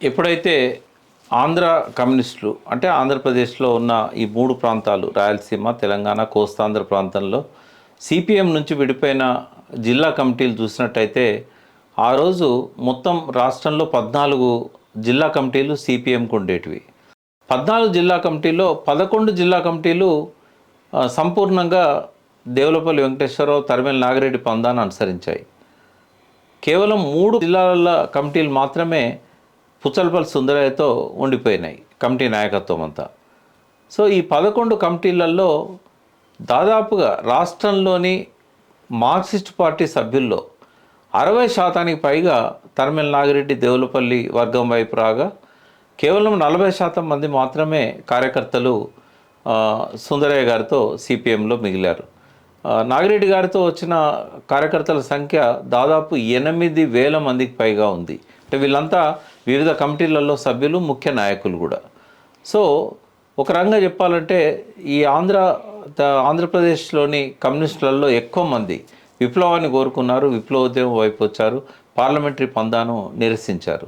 ఎప్పుడైతే ఆంధ్ర కమ్యూనిస్టులు అంటే ఆంధ్రప్రదేశ్లో ఉన్న ఈ మూడు ప్రాంతాలు రాయలసీమ, తెలంగాణ, కోస్తాంధ్ర ప్రాంతంలో సిపిఎం నుంచి విడిపోయిన జిల్లా కమిటీలు చూసినట్టయితే ఆ రోజు మొత్తం రాష్ట్రంలో 14 జిల్లా కమిటీలు సిపిఎంకు ఉండేటివి. 14 జిల్లా కమిటీలో 11 జిల్లా కమిటీలు సంపూర్ణంగా దేవులపల్లి వెంకటేశ్వరరావు, తరిమెల నాగిరెడ్డి పందాన్ని అనుసరించాయి. కేవలం 3 జిల్లాల కమిటీలు మాత్రమే పుచ్చలపల్లి సుందరయ్యతో ఉండిపోయినాయి కమిటీ నాయకత్వం అంతా. సో ఈ 11 కమిటీలలో దాదాపుగా రాష్ట్రంలోని మార్క్సిస్ట్ పార్టీ సభ్యుల్లో 60% పైగా తరిమెల నాగిరెడ్డి దేవులపల్లి వర్గం వైపు రాగా కేవలం 40% మంది మాత్రమే కార్యకర్తలు సుందరయ్య గారితో సిపిఎంలో మిగిలారు. నాగిరెడ్డి గారితో వచ్చిన కార్యకర్తల సంఖ్య దాదాపు 8,000 మందికి పైగా ఉంది. అంటే వీళ్ళంతా వివిధ కమిటీలలో సభ్యులు, ముఖ్య నాయకులు కూడా. సో ఒక రకంగా చెప్పాలంటే ఈ ఆంధ్రప్రదేశ్లోని కమ్యూనిస్టులలో ఎక్కువ మంది విప్లవాన్ని కోరుకున్నారు, విప్లవోద్యమం వైపు వచ్చారు, పార్లమెంటరీ పందాను నిరసించారు.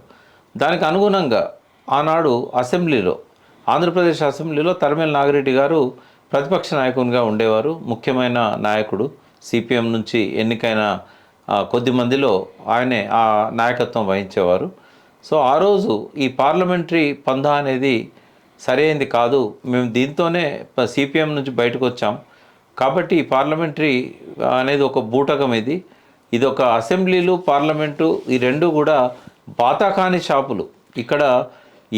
దానికి అనుగుణంగా ఆనాడు అసెంబ్లీలో, ఆంధ్రప్రదేశ్ అసెంబ్లీలో తరిమెల నాగిరెడ్డి గారు ప్రతిపక్ష నాయకునిగా ఉండేవారు. ముఖ్యమైన నాయకుడు, సిపిఎం నుంచి ఎన్నికైన కొద్ది మందిలో ఆయనే ఆ నాయకత్వం వహించేవారు. సో ఆ రోజు ఈ పార్లమెంటరీ పందా అనేది సరైనది కాదు, మేము దీంతోనే సిపిఎం నుంచి బయటకు వచ్చాం కాబట్టి ఈ పార్లమెంటరీ అనేది ఒక బూటకం, ఇది ఒక అసెంబ్లీలు, పార్లమెంటు ఈ రెండు కూడా బాతాకాని షాపులు. ఇక్కడ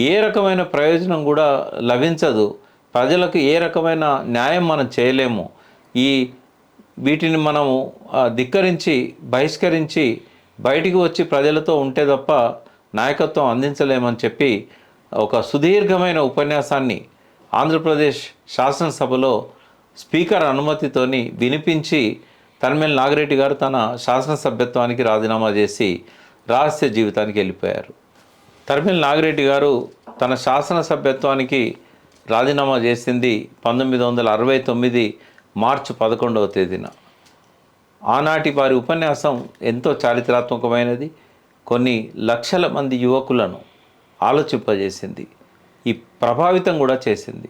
ఏ రకమైన ప్రయోజనం కూడా లభించదు, ప్రజలకు ఏ రకమైన న్యాయం మనం చేయలేము, వీటిని మనము ధిక్కరించి బహిష్కరించి బయటికి వచ్చి ప్రజలతో ఉంటే తప్ప నాయకత్వం అందించలేమని చెప్పి ఒక సుదీర్ఘమైన ఉపన్యాసాన్ని ఆంధ్రప్రదేశ్ శాసనసభలో స్పీకర్ అనుమతితోని వినిపించి తరిమెల నాగిరెడ్డి గారు తన శాసనసభ్యత్వానికి రాజీనామా చేసి రహస్య జీవితానికి వెళ్ళిపోయారు. తరిమెల నాగిరెడ్డి గారు తన శాసనసభ్యత్వానికి రాజీనామా చేసింది 1969 మార్చి 11వ తేదీన. ఆనాటి వారి ఉపన్యాసం ఎంతో చారిత్రాత్మకమైనది, కొన్ని లక్షల మంది యువకులను ఆలోచింపజేసింది, ఈ ప్రభావితం కూడా చేసింది,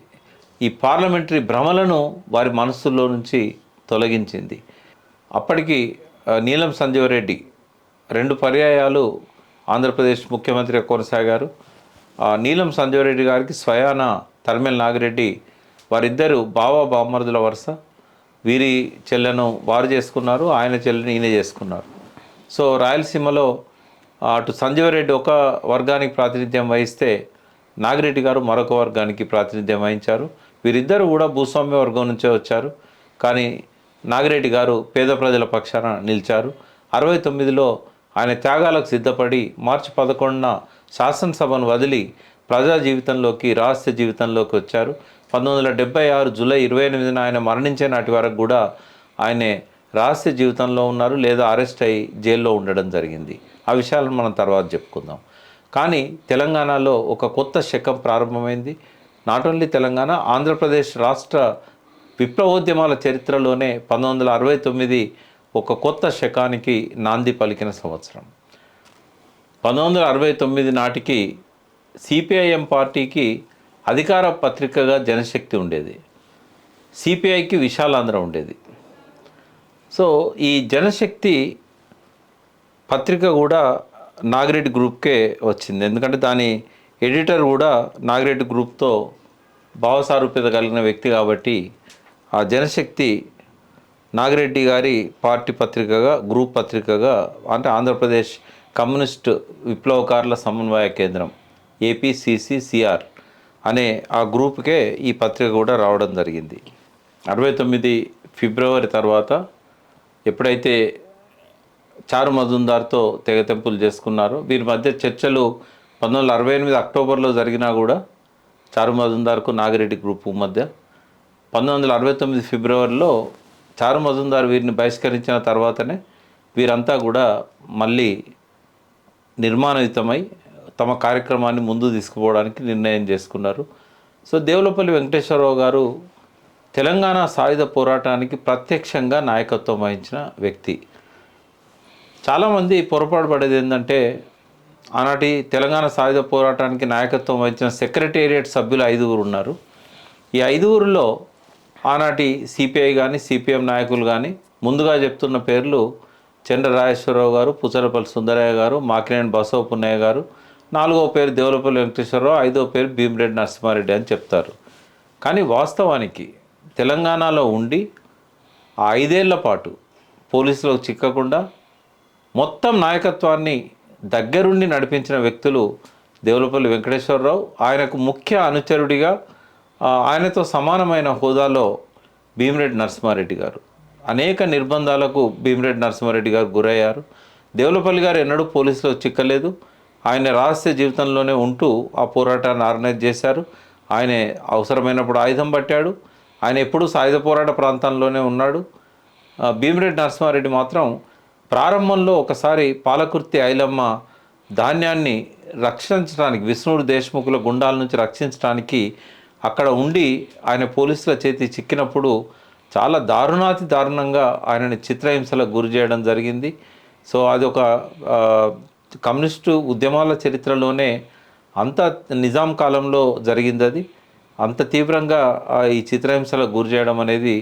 ఈ పార్లమెంటరీ భ్రమలను వారి మనస్సులో నుంచి తొలగించింది. అప్పటికి నీలం సంజీవరెడ్డి 2 పర్యాయాలు ఆంధ్రప్రదేశ్ ముఖ్యమంత్రిగా కొనసాగారు. నీలం సంజీవరెడ్డి గారికి స్వయాన తరిమెల నాగిరెడ్డి, వారిద్దరూ బామర్దుల వరుస, వీరి చెల్లెను వారు చేసుకున్నారు, ఆయన చెల్లెను ఈయన చేసుకున్నారు. సో రాయలసీమలో అటు సంజీవరెడ్డి ఒక వర్గానికి ప్రాతినిధ్యం వహిస్తే నాగిరెడ్డి గారు మరొక వర్గానికి ప్రాతినిధ్యం వహించారు. వీరిద్దరూ కూడా భూస్వామ్య వర్గం నుంచే వచ్చారు, కానీ నాగిరెడ్డి గారు పేద ప్రజల పక్షాన నిలిచారు. 69లో ఆయన త్యాగాలకు సిద్ధపడి మార్చి 11న శాసనసభను వదిలి ప్రజా జీవితంలోకి, రహస్య జీవితంలోకి వచ్చారు. 1976 జూలై 28న ఆయన మరణించే నాటి వరకు కూడా ఆయనే రహస్య జీవితంలో ఉన్నారు, లేదా అరెస్ట్ అయ్యి జైల్లో ఉండడం జరిగింది. ఆ విషయాలను మనం తర్వాత చెప్పుకుందాం. కానీ తెలంగాణలో ఒక కొత్త శకం ప్రారంభమైంది. నాట్ ఓన్లీ తెలంగాణ, ఆంధ్రప్రదేశ్ రాష్ట్ర విప్లవోద్యమాల చరిత్రలోనే 1969 ఒక కొత్త శకానికి నాంది పలికిన సంవత్సరం. 1969 నాటికి సిపిఐఎం పార్టీకి అధికార పత్రికగా జనశక్తి ఉండేది, సిపిఐకి విశాలాంధ్ర ఉండేది. సో ఈ జనశక్తి పత్రిక కూడా నాగిరెడ్డి గ్రూప్కే వచ్చింది, ఎందుకంటే దాని ఎడిటర్ కూడా నాగిరెడ్డి గ్రూప్తో భావసారూప్యత కలిగిన వ్యక్తి కాబట్టి ఆ జనశక్తి నాగిరెడ్డి గారి పార్టీ పత్రికగా, గ్రూప్ పత్రికగా, అంటే ఆంధ్రప్రదేశ్ కమ్యూనిస్ట్ విప్లవకారుల సమన్వయ కేంద్రం APCCCR అనే ఆ గ్రూప్కే ఈ పత్రిక కూడా రావడం జరిగింది. 69 ఫిబ్రవరి తర్వాత ఎప్పుడైతే చారు మజుందార్తో తెగతెంపులు చేసుకున్నారో, వీరి మధ్య చర్చలు 1968 అక్టోబర్లో జరిగినా కూడా చారు మజుందార్కు నాగిరెడ్డి గ్రూపు మధ్య 1969 ఫిబ్రవరిలో చారు మజుందార్ వీరిని బహిష్కరించిన తర్వాతనే వీరంతా కూడా మళ్ళీ నిర్మాణయుతమై తమ కార్యక్రమాన్ని ముందు తీసుకుపోవడానికి నిర్ణయం చేసుకున్నారు. సో దేవులపల్లి వెంకటేశ్వరరావు గారు తెలంగాణ సాయుధ పోరాటానికి ప్రత్యక్షంగా నాయకత్వం వహించిన వ్యక్తి. చాలామంది పొరపాటు పడేది ఏంటంటే ఆనాటి తెలంగాణ సాయుధ పోరాటానికి నాయకత్వం వహించిన సెక్రటేరియట్ సభ్యులు 5గురు ఉన్నారు. ఈ 5గురిలో ఆనాటి సిపిఐ కానీ సిపిఎం నాయకులు కానీ ముందుగా చెప్తున్న పేర్లు చంద్ర రాజేశ్వరరావు గారు, పుచ్చలపల్లి సుందరయ్య గారు, మాకినేని బసవ పున్నయ్య గారు, 4వ పేరు దేవులపల్లి వెంకటేశ్వరరావు, 5వ పేరు భీమిరెడ్డి నరసింహారెడ్డి అని చెప్తారు. కానీ వాస్తవానికి తెలంగాణలో ఉండి ఆ 5 ఏళ్ల పాటు పోలీసులకు చిక్కకుండా మొత్తం నాయకత్వాన్ని దగ్గరుండి నడిపించిన వ్యక్తులు దేవులపల్లి వెంకటేశ్వరరావు, ఆయనకు ముఖ్య అనుచరుడిగా ఆయనతో సమానమైన హోదాలో భీమిరెడ్డి నరసింహారెడ్డి గారు. అనేక నిర్బంధాలకు భీమిరెడ్డి నరసింహారెడ్డి గారు గురయ్యారు. దేవులపల్లి గారు ఎన్నడూ పోలీసులో చిక్కలేదు. ఆయన రహస్య జీవితంలోనే ఉంటూ ఆ పోరాటాన్ని ఆర్గనైజ్ చేశారు. ఆయన అవసరమైనప్పుడు ఆయుధం పట్టాడు. ఆయన ఎప్పుడూ సాయుధ పోరాట ప్రాంతంలోనే ఉన్నాడు. భీమిరెడ్డి నరసింహారెడ్డి మాత్రం ప్రారంభంలో ఒకసారి పాలకుర్తి ఐలమ్మ ధాన్యాన్ని రక్షించడానికి, విష్ణుడు దేశ్ముఖుల గుండాల నుంచి రక్షించడానికి అక్కడ ఉండి ఆయన పోలీసుల చేతి చిక్కినప్పుడు చాలా దారుణాతి దారుణంగా ఆయనని చిత్రహింసలకు గురి చేయడం జరిగింది. సో అది ఒక కమ్యూనిస్టు ఉద్యమాల చరిత్రలోనే అంత నిజాం కాలంలో జరిగింది. అది అంత తీవ్రంగా ఈ చిత్రహింసలకు గురి చేయడం అనేది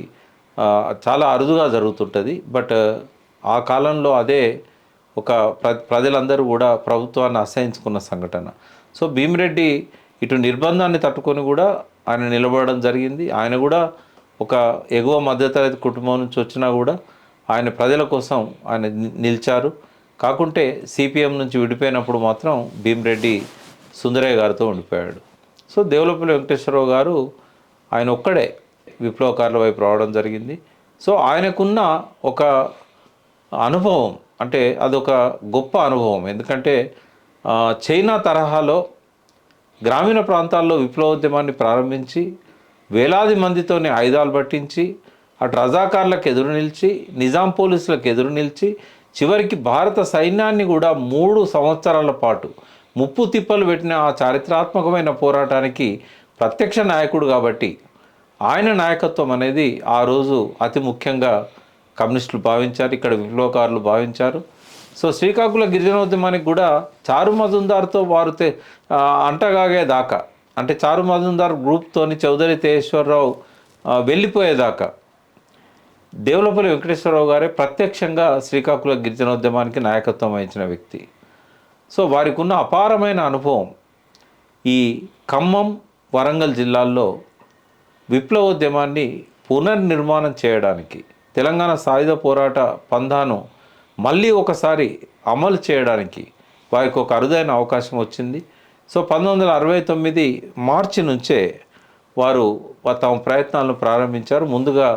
చాలా అరుదుగా జరుగుతుంటుంది. బట్ ఆ కాలంలో అదే ఒక ప్రజలందరూ కూడా ప్రభుత్వాన్ని అసహించుకున్న సంఘటన. సో భీమిరెడ్డి ఇటు నిర్బంధాన్ని తట్టుకొని కూడా ఆయన నిలబడడం జరిగింది. ఆయన కూడా ఒక ఎగువ మధ్యతరగతి కుటుంబం నుంచి వచ్చినా కూడా ఆయన ప్రజల కోసం ఆయన నిలిచారు. కాకుంటే సిపిఎం నుంచి విడిపోయినప్పుడు మాత్రం భీమిరెడ్డి సుందరయ్య గారితో ఉండిపోయాడు. సో దేవులపల్లి వెంకటేశ్వరరావు గారు ఆయన ఒక్కడే విప్లవకారుల వైపు రావడం జరిగింది. సో ఆయనకున్న ఒక అనుభవం అంటే అదొక గొప్ప అనుభవం. ఎందుకంటే చైనా తరహాలో గ్రామీణ ప్రాంతాల్లో విప్లవోద్యమాన్ని ప్రారంభించి వేలాది మందితోనే ఆయుధాలు పట్టించి అటు రజాకార్లకు ఎదురు నిలిచి, నిజాం పోలీసులకు ఎదురు నిలిచి, చివరికి భారత సైన్యాన్ని కూడా 3 సంవత్సరాల పాటు ముప్పు తిప్పలు పెట్టిన ఆ చారిత్రాత్మకమైన పోరాటానికి ప్రత్యక్ష నాయకుడు కాబట్టి ఆయన నాయకత్వం అనేది ఆ రోజు అతి ముఖ్యంగా కమ్యూనిస్టులు భావించారు, ఇక్కడ విప్లవకారులు భావించారు. సో శ్రీకాకుళ గిరిజనోద్యమానికి కూడా చారు మజుందార్తో వారు అంటగాగేదాకా, అంటే చారు మజుందార్ గ్రూప్తోని చౌదరి తేజేశ్వరరావు వెళ్ళిపోయేదాకా దేవులపల్లి వెంకటేశ్వరరావు గారే ప్రత్యక్షంగా శ్రీకాకుళ గిరిజనోద్యమానికి నాయకత్వం వహించిన వ్యక్తి. సో వారికి ఉన్న అపారమైన అనుభవం ఈ ఖమ్మం, వరంగల్ జిల్లాల్లో విప్లవోద్యమాన్ని పునర్నిర్మాణం చేయడానికి, తెలంగాణ సాయుధ పోరాట పంథాను మళ్ళీ ఒకసారి అమలు చేయడానికి వారికి ఒక అరుదైన అవకాశం వచ్చింది. సో 1969 మార్చి నుంచే వారు తమ ప్రయత్నాలను ప్రారంభించారు. ముందుగా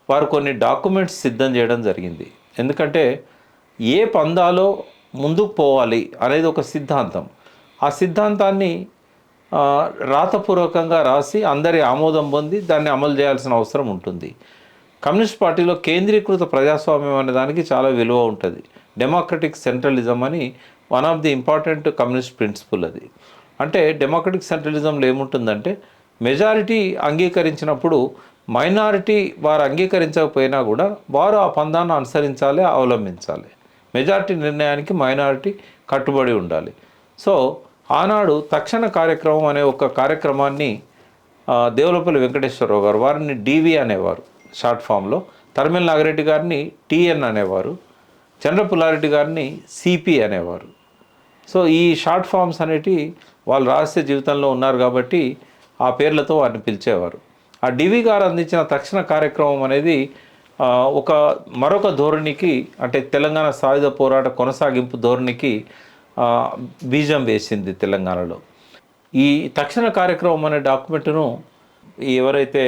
వారు కొన్ని డాక్యుమెంట్స్ సిద్ధం చేయడం జరిగింది. ఎందుకంటే ఏ పందాలో ముందుకు పోవాలి అనేది ఒక సిద్ధాంతం. ఆ సిద్ధాంతాన్ని రాతపూర్వకంగా రాసి అందరి ఆమోదం పొంది దాన్ని అమలు చేయాల్సిన అవసరం ఉంటుంది. కమ్యూనిస్ట్ పార్టీలో కేంద్రీకృత ప్రజాస్వామ్యం అనే దానికి చాలా విలువ ఉంటుంది. డెమోక్రటిక్ సెంట్రలిజం అని one of the important communist principle అది. అంటే డెమోక్రటిక్ సెంట్రలిజంలో ఏముంటుందంటే మెజారిటీ అంగీకరించినప్పుడు మైనారిటీ వారు అంగీకరించకపోయినా కూడా వారు ఆ పందాన్ని అనుసరించాలి, అవలంబించాలి. మెజారిటీ నిర్ణయానికి మైనారిటీ కట్టుబడి ఉండాలి. సో ఆనాడు తక్షణ కార్యక్రమం అనే ఒక కార్యక్రమాన్ని దేవులపల్లి వెంకటేశ్వరరావు గారు, వారిని డివి అనేవారు షార్ట్ ఫామ్లో, తరిమెల నాగిరెడ్డి గారిని టిఎన్ అనేవారు, చంద్రపుల్లారెడ్డి గారిని సిపి అనేవారు. సో ఈ షార్ట్ ఫామ్స్ అనేటి వాళ్ళు రహస్య జీవితంలో ఉన్నారు కాబట్టి ఆ పేర్లతో వారిని పిలిచేవారు. ఆ డివి గారు అందించిన తక్షణ కార్యక్రమం అనేది మరొక ధోరణికి, అంటే తెలంగాణ సాయుధ పోరాట కొనసాగింపు ధోరణికి బీజం వేసింది తెలంగాణలో. ఈ తక్షణ కార్యక్రమం అనే డాక్యుమెంట్ను ఎవరైతే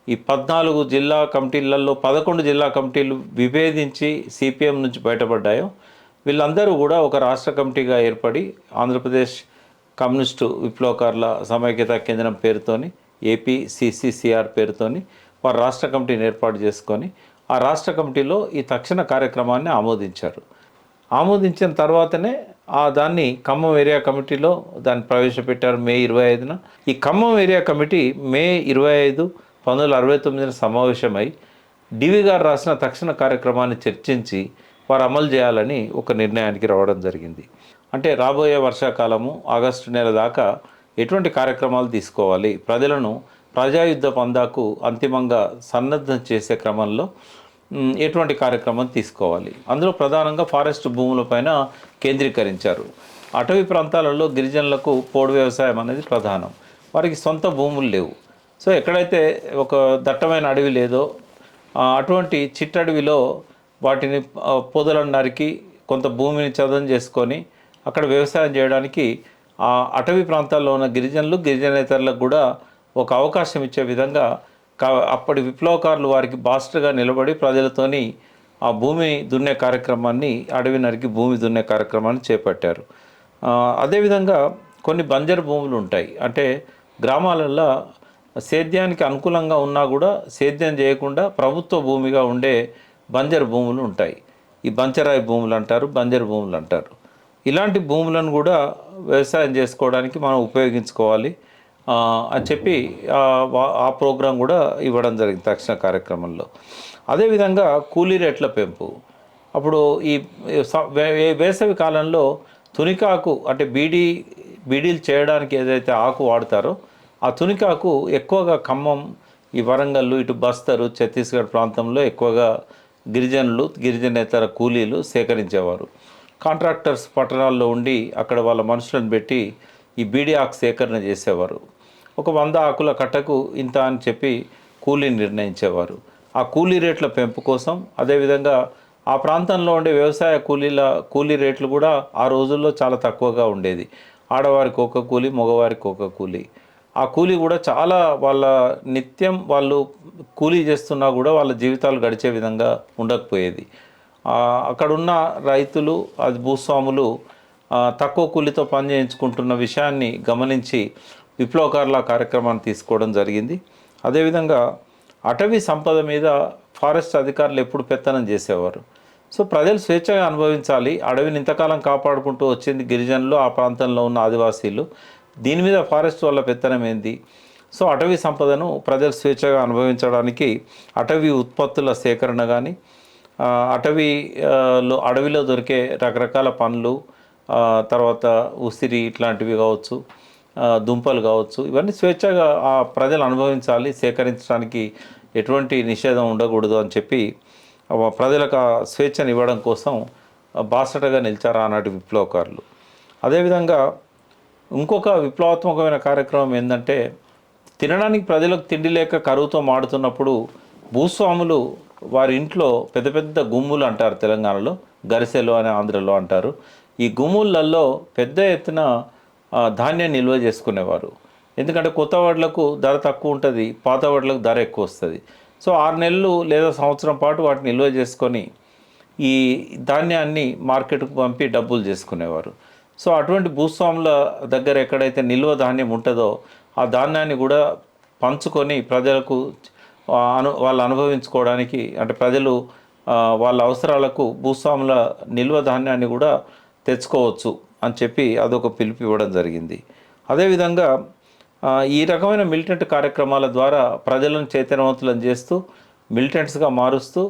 ఈ 14 జిల్లా కమిటీలలో 11 జిల్లా కమిటీలు విభేదించి సిపిఎం నుంచి బయటపడ్డాయో వీళ్ళందరూ కూడా ఒక రాష్ట్ర కమిటీగా ఏర్పడి ఆంధ్రప్రదేశ్ కమ్యూనిస్టు విప్లవకారుల సమైక్యత కేంద్రం పేరుతోని, ఏపీసీసీసీఆర్ పేరుతోని వారు రాష్ట్ర కమిటీని ఏర్పాటు చేసుకొని ఆ రాష్ట్ర కమిటీలో ఈ తక్షణ కార్యక్రమాన్ని ఆమోదించారు. ఆమోదించిన తర్వాతనే దాన్ని ఖమ్మం ఏరియా కమిటీలో దాన్ని ప్రవేశపెట్టారు మే 25న. ఈ ఖమ్మం ఏరియా కమిటీ మే 25, 1969 సమావేశమై డివి గారు రాసిన తక్షణ కార్యక్రమాన్ని చర్చించి వారు అమలు చేయాలని ఒక నిర్ణయానికి రావడం జరిగింది. ఆ అంటే రాబోయే వర్షాకాలము ఆగస్టు నెల దాకా ఎటువంటి కార్యక్రమాలు తీసుకోవాలి, ప్రజలను ప్రజాయుద్ధ పందాకు అంతిమంగా సన్నద్ధం చేసే క్రమంలో ఎటువంటి కార్యక్రమం తీసుకోవాలి. అందులో ప్రధానంగా ఫారెస్ట్ భూములపైన కేంద్రీకరించారు. అటవీ ప్రాంతాలలో గిరిజనులకు పోడు వ్యవసాయం అనేది ప్రధానం. వారికి సొంత భూములు లేవు. సో ఎక్కడైతే ఒక దట్టమైన అడవి లేదో అటువంటి చిట్టడవిలో వాటిని పొదలను నరికి కొంత భూమిని చదును చేసుకొని అక్కడ వ్యవసాయం చేయడానికి ఆ అటవీ ప్రాంతాల్లో ఉన్న గిరిజనులు గిరిజనేతరులకు కూడా ఒక అవకాశం ఇచ్చే విధంగా అప్పటి విప్లవకారులు వారికి బాస్టర్గా నిలబడి ప్రజలతోని ఆ భూమి దున్నే కార్యక్రమాన్ని, అడవి నరికి భూమి దున్నే కార్యక్రమాన్ని చేపట్టారు. అదేవిధంగా కొన్ని బంజరు భూములు ఉంటాయి. అంటే గ్రామాలలో సేద్యానికి అనుకూలంగా ఉన్నా కూడా సేద్యం చేయకుండా ప్రభుత్వ భూమిగా ఉండే బంజరు భూములు ఉంటాయి. ఈ బంచరాయి భూములు అంటారు, బంజరు భూములు అంటారు. ఇలాంటి భూములను కూడా వ్యవసాయం చేసుకోవడానికి మనం ఉపయోగించుకోవాలి అని చెప్పి ఆ ప్రోగ్రాం కూడా ఇవ్వడం జరిగింది తక్షణ కార్యక్రమంలో. అదేవిధంగా కూలీ రేట్ల పెంపు. అప్పుడు ఈ వేసవి కాలంలో తునికాకు అంటే బీడీలు చేయడానికి ఏదైతే ఆకు వాడతారో ఆ తునికాకు ఎక్కువగా ఖమ్మం, ఈ వరంగల్, ఇటు బస్తరు, ఛత్తీస్గఢ్ ప్రాంతంలో ఎక్కువగా గిరిజనులు, గిరిజనేతర కూలీలు సేకరించేవారు. కాంట్రాక్టర్స్ పట్టణాల్లో ఉండి అక్కడ వాళ్ళ మనుషులను పెట్టి ఈ బీడీ ఆకు సేకరణ చేసేవారు. ఒక 100 ఆకుల కట్టకు ఇంత అని చెప్పి కూలీని నిర్ణయించేవారు. ఆ కూలీ రేట్ల పెంపు కోసం, అదేవిధంగా ఆ ప్రాంతంలో ఉండే వ్యవసాయ కూలీ రేట్లు కూడా ఆ రోజుల్లో చాలా తక్కువగా ఉండేది. ఆడవారికి ఒక కూలీ, మగవారికి ఒక కూలీ. ఆ కూలీ కూడా చాలా వాళ్ళ నిత్యం వాళ్ళు కూలీ చేస్తున్నా కూడా వాళ్ళ జీవితాలు గడిచే విధంగా ఉండకపోయేది. అక్కడున్న రైతులు, అది భూస్వాములు తక్కువ కూలీతో పని చేయించుకుంటున్న విషయాన్ని గమనించి విప్లవకారుల కార్యక్రమాన్ని తీసుకోవడం జరిగింది. అదేవిధంగా అటవీ సంపద మీద ఫారెస్ట్ అధికారులు ఎప్పుడు పెత్తనం చేసేవారు. సో ప్రజలు స్వేచ్ఛగా అనుభవించాలి, అడవిని ఇంతకాలం కాపాడుకుంటూ వచ్చింది గిరిజనులు, ఆ ప్రాంతంలో ఉన్న ఆదివాసీలు. దీని మీద ఫారెస్ట్ వల్ల పెత్తనం ఏంది? సో అటవీ సంపదను ప్రజలు స్వేచ్ఛగా అనుభవించడానికి అటవీ ఉత్పత్తుల సేకరణ కానీ, అడవిలో దొరికే రకరకాల పండ్లు, తర్వాత ఉసిరి ఇట్లాంటివి కావచ్చు, దుంపలు కావచ్చు, ఇవన్నీ స్వేచ్ఛగా ఆ ప్రజలు అనుభవించాలి, సేకరించడానికి ఎటువంటి నిషేధం ఉండకూడదు అని చెప్పి ప్రజలకు ఆ స్వేచ్ఛను ఇవ్వడం కోసం బాసటగా నిలిచారు ఆనాటి విప్లవకారులు. అదేవిధంగా ఇంకొక విప్లవాత్మకమైన కార్యక్రమం ఏంటంటే, తినడానికి ప్రజలకు తిండి లేక కరువుతో మాడుతున్నప్పుడు భూస్వాములు వారి ఇంట్లో పెద్ద పెద్ద గుమ్ములు అంటారు తెలంగాణలో, గరిసెలు అని ఆంధ్రలో అంటారు. ఈ గుమ్ములలో పెద్ద ఎత్తున ధాన్యం నిల్వ చేసుకునేవారు. ఎందుకంటే కొత్త వడ్లకు ధర తక్కువ ఉంటుంది, పాత వడ్లకు ధర ఎక్కువ వస్తుంది. సో 6 నెలలు లేదా సంవత్సరం పాటు వాటిని నిల్వ చేసుకొని ఈ ధాన్యాన్ని మార్కెట్కు పంపి డబ్బులు చేసుకునేవారు. సో అటువంటి భూస్వాముల దగ్గర ఎక్కడైతే నిల్వ ధాన్యం ఉంటుందో ఆ ధాన్యాన్ని కూడా పంచుకొని ప్రజలకు వాళ్ళు అనుభవించుకోవడానికి, అంటే ప్రజలు వాళ్ళ అవసరాలకు భూస్వాముల నిల్వ ధాన్యాన్ని కూడా తెచ్చుకోవచ్చు అని చెప్పి అదొక పిలుపు ఇవ్వడం జరిగింది. అదేవిధంగా ఈ రకమైన మిలిటెంట్ కార్యక్రమాల ద్వారా ప్రజలను చైతన్యవంతులను చేస్తూ మిలిటెంట్స్గా మారుస్తూ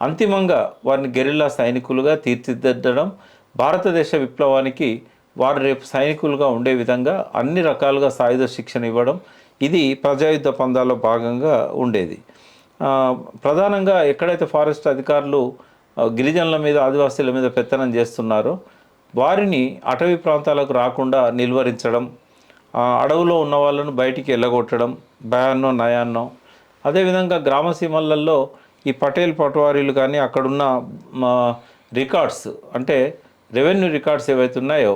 అంతిమంగా వారిని గెరిల్లా సైనికులుగా తీర్చిదిద్దడం, భారతదేశ విప్లవానికి వారు రేపు సైనికులుగా ఉండే విధంగా అన్ని రకాలుగా సాయుధ శిక్షణ ఇవ్వడం, ఇది ప్రజాయుద్ధ పందాల్లో భాగంగా ఉండేది. ప్రధానంగా ఎక్కడైతే ఫారెస్ట్ అధికారులు గిరిజనుల మీద, ఆదివాసీల మీద పెత్తనం చేస్తున్నారో వారిని అటవీ ప్రాంతాలకు రాకుండా నిలువరించడం, అడవులో ఉన్న వాళ్ళను బయటికి వెళ్ళగొట్టడం, భయాన్నో నయాన్నో. అదేవిధంగా గ్రామసీమలలో ఈ పటేల్ పటవారీలు కానీ అక్కడున్న రికార్డ్స్, అంటే రెవెన్యూ రికార్డ్స్ ఏవైతే ఉన్నాయో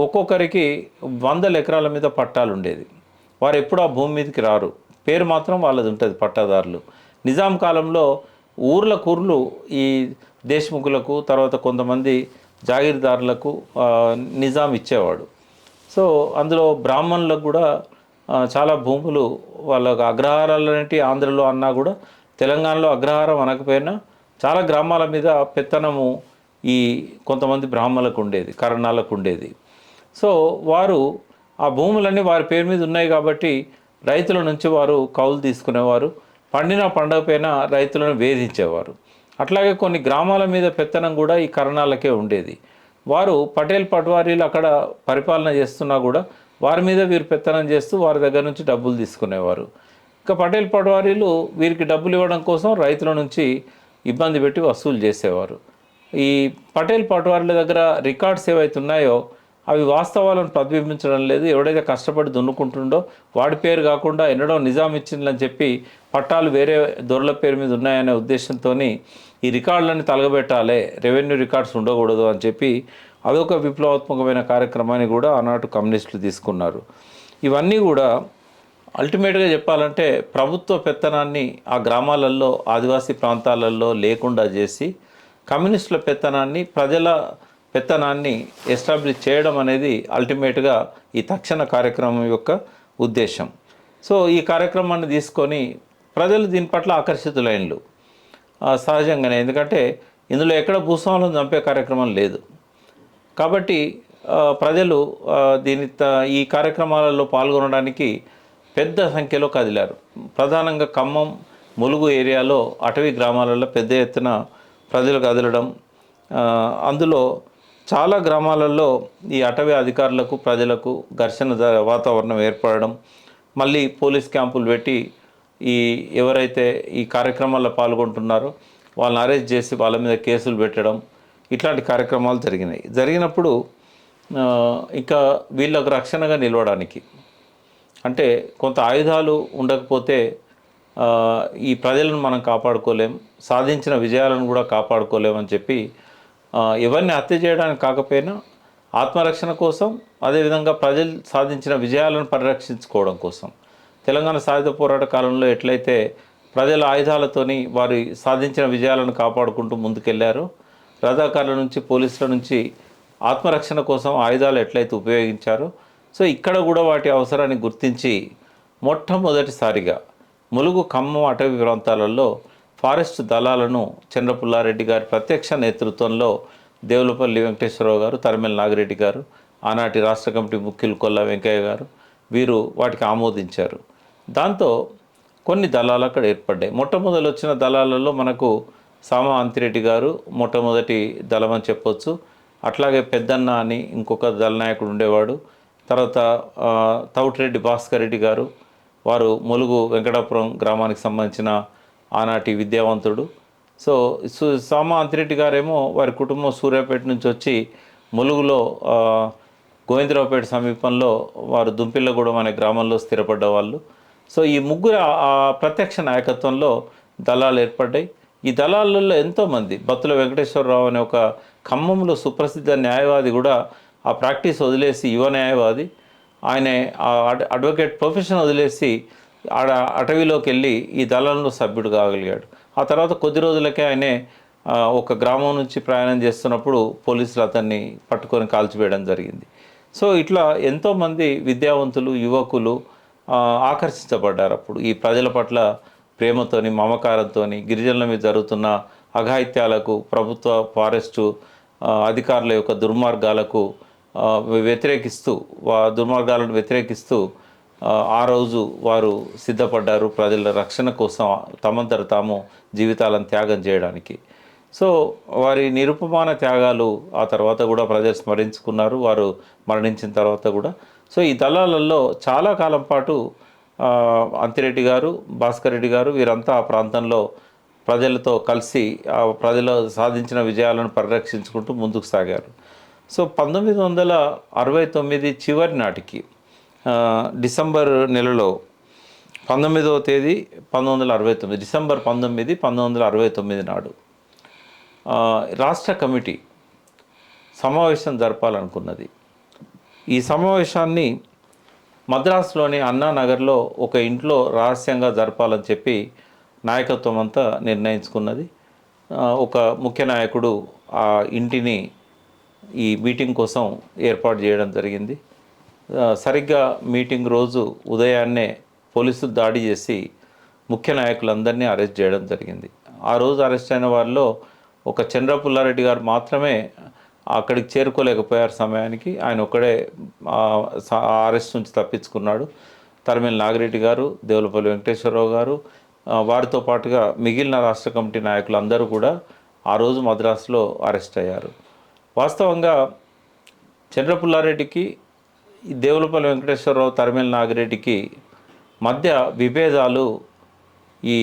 ఒక్కొక్కరికి 100 ఎకరాల మీద పట్టాలు ఉండేది. వారు ఎప్పుడు ఆ భూమి మీదకి రారు, పేరు మాత్రం వాళ్ళది ఉంటుంది, పట్టాదారులు. నిజాం కాలంలో ఊర్లు ఈ దేశ్ముఖులకు, తర్వాత కొంతమంది జాగీర్దారులకు నిజాం ఇచ్చేవాడు. సో అందులో బ్రాహ్మణులకు కూడా చాలా భూములు, వాళ్ళకు అగ్రహారాలు అనేటి ఆంధ్రలో అన్నా కూడా తెలంగాణలో అగ్రహారం అనకపోయినా చాలా గ్రామాల మీద పెత్తనము ఈ కొంతమంది బ్రాహ్మణులకు ఉండేది, కరణాలకు ఉండేది. సో వారు ఆ భూములన్నీ వారి పేరు మీద ఉన్నాయి కాబట్టి రైతుల నుంచి వారు కౌలు తీసుకునేవారు, పండినా పండకపోయినా రైతులను వేధించేవారు. అట్లాగే కొన్ని గ్రామాల మీద పెత్తనం కూడా ఈ కరణాలకే ఉండేది. వారు పటేల్ పట్వారీలు అక్కడ పరిపాలన చేస్తున్నా కూడా వారి మీద వీరు పెత్తనం చేస్తూ వారి దగ్గర నుంచి డబ్బులు తీసుకునేవారు. ఇంకా పటేల్ పట్వారీలు వీరికి డబ్బులు ఇవ్వడం కోసం రైతుల నుంచి ఇబ్బంది పెట్టి వసూలు చేసేవారు. ఈ పటేల్ పట్వారీల దగ్గర రికార్డ్స్ ఏవైతే ఉన్నాయో అవి వాస్తవాలను ప్రతిబింబించడం లేదు. ఎవడైతే కష్టపడి దున్నుకుంటుండో వాడి పేరు కాకుండా ఎన్నడో నిజాం ఇచ్చిందని చెప్పి పట్టాలు వేరే దొరల పేరు మీద ఉన్నాయనే ఉద్దేశంతో ఈ రికార్డులని తలగబెట్టాలి, రెవెన్యూ రికార్డ్స్ ఉండకూడదు అని చెప్పి అదొక విప్లవాత్మకమైన కార్యక్రమాన్ని కూడా ఆనాటి కమ్యూనిస్టులు తీసుకున్నారు. ఇవన్నీ కూడా అల్టిమేట్గా చెప్పాలంటే ప్రభుత్వ పెత్తనాన్ని ఆ గ్రామాలలో ఆదివాసీ ప్రాంతాలలో లేకుండా చేసి కమ్యూనిస్టుల పెత్తనాన్ని ప్రజల పెత్తనాన్ని ఎస్టాబ్లిష్ చేయడం అనేది అల్టిమేట్గా ఈ తక్షణ కార్యక్రమం యొక్క ఉద్దేశం. సో ఈ కార్యక్రమాన్ని తీసుకొని ప్రజలు దీని పట్ల ఆకర్షితులైనలు సహజంగానే, ఎందుకంటే ఇందులో ఎక్కడ భూస్వాములను చంపే కార్యక్రమం లేదు కాబట్టి ప్రజలు ఈ కార్యక్రమాలలో పాల్గొనడానికి పెద్ద సంఖ్యలో కదిలారు. ప్రధానంగా ఖమ్మం, ములుగు ఏరియాలో అటవీ గ్రామాలలో పెద్ద ఎత్తున ప్రజలు కదలడం, అందులో చాలా గ్రామాలలో ఈ అటవీ అధికారులకు ప్రజలకు ఘర్షణ వాతావరణం ఏర్పడడం, మళ్ళీ పోలీస్ క్యాంపులు పెట్టి ఎవరైతే ఈ కార్యక్రమాల్లో పాల్గొంటున్నారో వాళ్ళని అరెస్ట్ చేసి వాళ్ళ మీద కేసులు పెట్టడం, ఇట్లాంటి కార్యక్రమాలు జరిగినప్పుడు ఇంకా వీళ్ళకు రక్షణగా నిలవడానికి, అంటే కొంత ఆయుధాలు ఉండకపోతే ఈ ప్రజలను మనం కాపాడుకోలేం, సాధించిన విజయాలను కూడా కాపాడుకోలేమని చెప్పి ఎవరిని హత్య చేయడానికి కాకపోయినా ఆత్మరక్షణ కోసం, అదేవిధంగా ప్రజలు సాధించిన విజయాలను పరిరక్షించుకోవడం కోసం తెలంగాణ సాయుధ పోరాట కాలంలో ఎట్లయితే ప్రజల ఆయుధాలతోని వారి సాధించిన విజయాలను కాపాడుకుంటూ ముందుకెళ్లారో, రజాకారుల నుంచి పోలీసుల నుంచి ఆత్మరక్షణ కోసం ఆయుధాలు ఎట్లయితే ఉపయోగించారో, సో ఇక్కడ కూడా వాటి అవసరాన్ని గుర్తించి మొట్టమొదటిసారిగా ములుగు, ఖమ్మం అటవీ ప్రాంతాలలో ఫారెస్ట్ దళాలను చంద్రపుల్లారెడ్డి గారి ప్రత్యక్ష నేతృత్వంలో దేవులపల్లి వెంకటేశ్వరరావు గారు, తరిమెల నాగిరెడ్డి గారు, ఆనాటి రాష్ట్ర కమిటీ ముఖ్యులు కొల్లా వెంకయ్య గారు వీరు వాటికి ఆమోదించారు. దాంతో కొన్ని దళాలు అక్కడ ఏర్పడ్డాయి. మొట్టమొదటి వచ్చిన దళాలలో మనకు సామా అంతిరెడ్డి గారు మొట్టమొదటి దళం అని చెప్పొచ్చు. అట్లాగే పెద్దన్న అని ఇంకొక దళనాయకుడు ఉండేవాడు. తర్వాత తౌటిరెడ్డి భాస్కర్ రెడ్డి గారు, వారు ములుగు వెంకటాపురం గ్రామానికి సంబంధించిన ఆనాటి విద్యావంతుడు. సో సామా అంతిరెడ్డి గారేమో వారి కుటుంబం సూర్యాపేట నుంచి వచ్చి ములుగులో గోవిందరావుపేట సమీపంలో వారు దుంపిల్లగూడెం అనే గ్రామంలో స్థిరపడ్డ వాళ్ళు. సో ఈ ముగ్గురు ప్రత్యక్ష నాయకత్వంలో దళాలు ఏర్పడ్డాయి. ఈ దళాలలో ఎంతోమంది, బత్తుల వెంకటేశ్వరరావు అనే ఒక ఖమ్మంలో సుప్రసిద్ధ న్యాయవాది కూడా ఆ ప్రాక్టీస్ వదిలేసి, యువ న్యాయవాది, ఆయన అడ్వకేట్ ప్రొఫెషన్ వదిలేసి అటవీలోకి వెళ్ళి ఈ దళంలో సభ్యుడు కాగలిగాడు. ఆ తర్వాత కొద్ది రోజులకే ఆయనే ఒక గ్రామం నుంచి ప్రయాణం చేస్తున్నప్పుడు పోలీసులు అతన్ని పట్టుకొని కాల్చివేయడం జరిగింది. సో ఇట్లా ఎంతోమంది విద్యావంతులు, యువకులు ఆకర్షించబడ్డారు అప్పుడు ఈ ప్రజల పట్ల ప్రేమతోని, మమకారంతోని, గిరిజనుల మీద జరుగుతున్న అఘాయిత్యాలకు, ప్రభుత్వ ఫారెస్టు అధికారుల యొక్క దుర్మార్గాలకు దుర్మార్గాలను వ్యతిరేకిస్తూ ఆ రోజు వారు సిద్ధపడ్డారు ప్రజల రక్షణ కోసం, తమంతట తాము జీవితాలను త్యాగం చేయడానికి. సో వారి నిరుపమాన త్యాగాలు ఆ తర్వాత కూడా ప్రజలు స్మరించుకున్నారు, వారు మరణించిన తర్వాత కూడా. సో ఈ దళాలలో చాలా కాలం పాటు అంతిరెడ్డి గారు, భాస్కర్ రెడ్డి గారు వీరంతా ఆ ప్రాంతంలో ప్రజలతో కలిసి ప్రజలు సాధించిన విజయాలను పరిరక్షించుకుంటూ ముందుకు సాగారు. సో 1969 చివరి నాటికి డిసెంబర్ నెలలో 19వ తేదీ 1969, డిసెంబర్ 19, 1969 నాడు రాష్ట్ర కమిటీ సమావేశం జరపాలనుకున్నది. ఈ సమావేశాన్ని మద్రాసులోని అన్నానగర్లో ఒక ఇంట్లో రహస్యంగా జరపాలని చెప్పి నాయకత్వం అంతా నిర్ణయించుకున్నది. ఒక ముఖ్య నాయకుడు ఆ ఇంటిని ఈ మీటింగ్ కోసం ఏర్పాటు చేయడం జరిగింది. సరిగ్గా మీటింగ్ రోజు ఉదయాన్నే పోలీసులు దాడి చేసి ముఖ్య నాయకులందరినీ అరెస్ట్ చేయడం జరిగింది. ఆ రోజు అరెస్ట్ అయిన వారిలో ఒక చంద్రపుల్లారెడ్డి గారు మాత్రమే అక్కడికి చేరుకోలేకపోయారు సమయానికి. ఆయన ఒక్కడే అరెస్ట్ నుంచి తప్పించుకున్నాడు. తరిమెల నాగిరెడ్డి గారు, దేవులపల్లి వెంకటేశ్వరరావు గారు, వారితో పాటుగా మిగిలిన రాష్ట్ర కమిటీ నాయకులు అందరూ కూడా ఆ రోజు మద్రాసులో అరెస్ట్ అయ్యారు. వాస్తవంగా చంద్రపుల్లారెడ్డికి ఈ దేవులపల్లి వెంకటేశ్వరరావు తరిమేల నాగిరెడ్డికి మధ్య విభేదాలు ఈ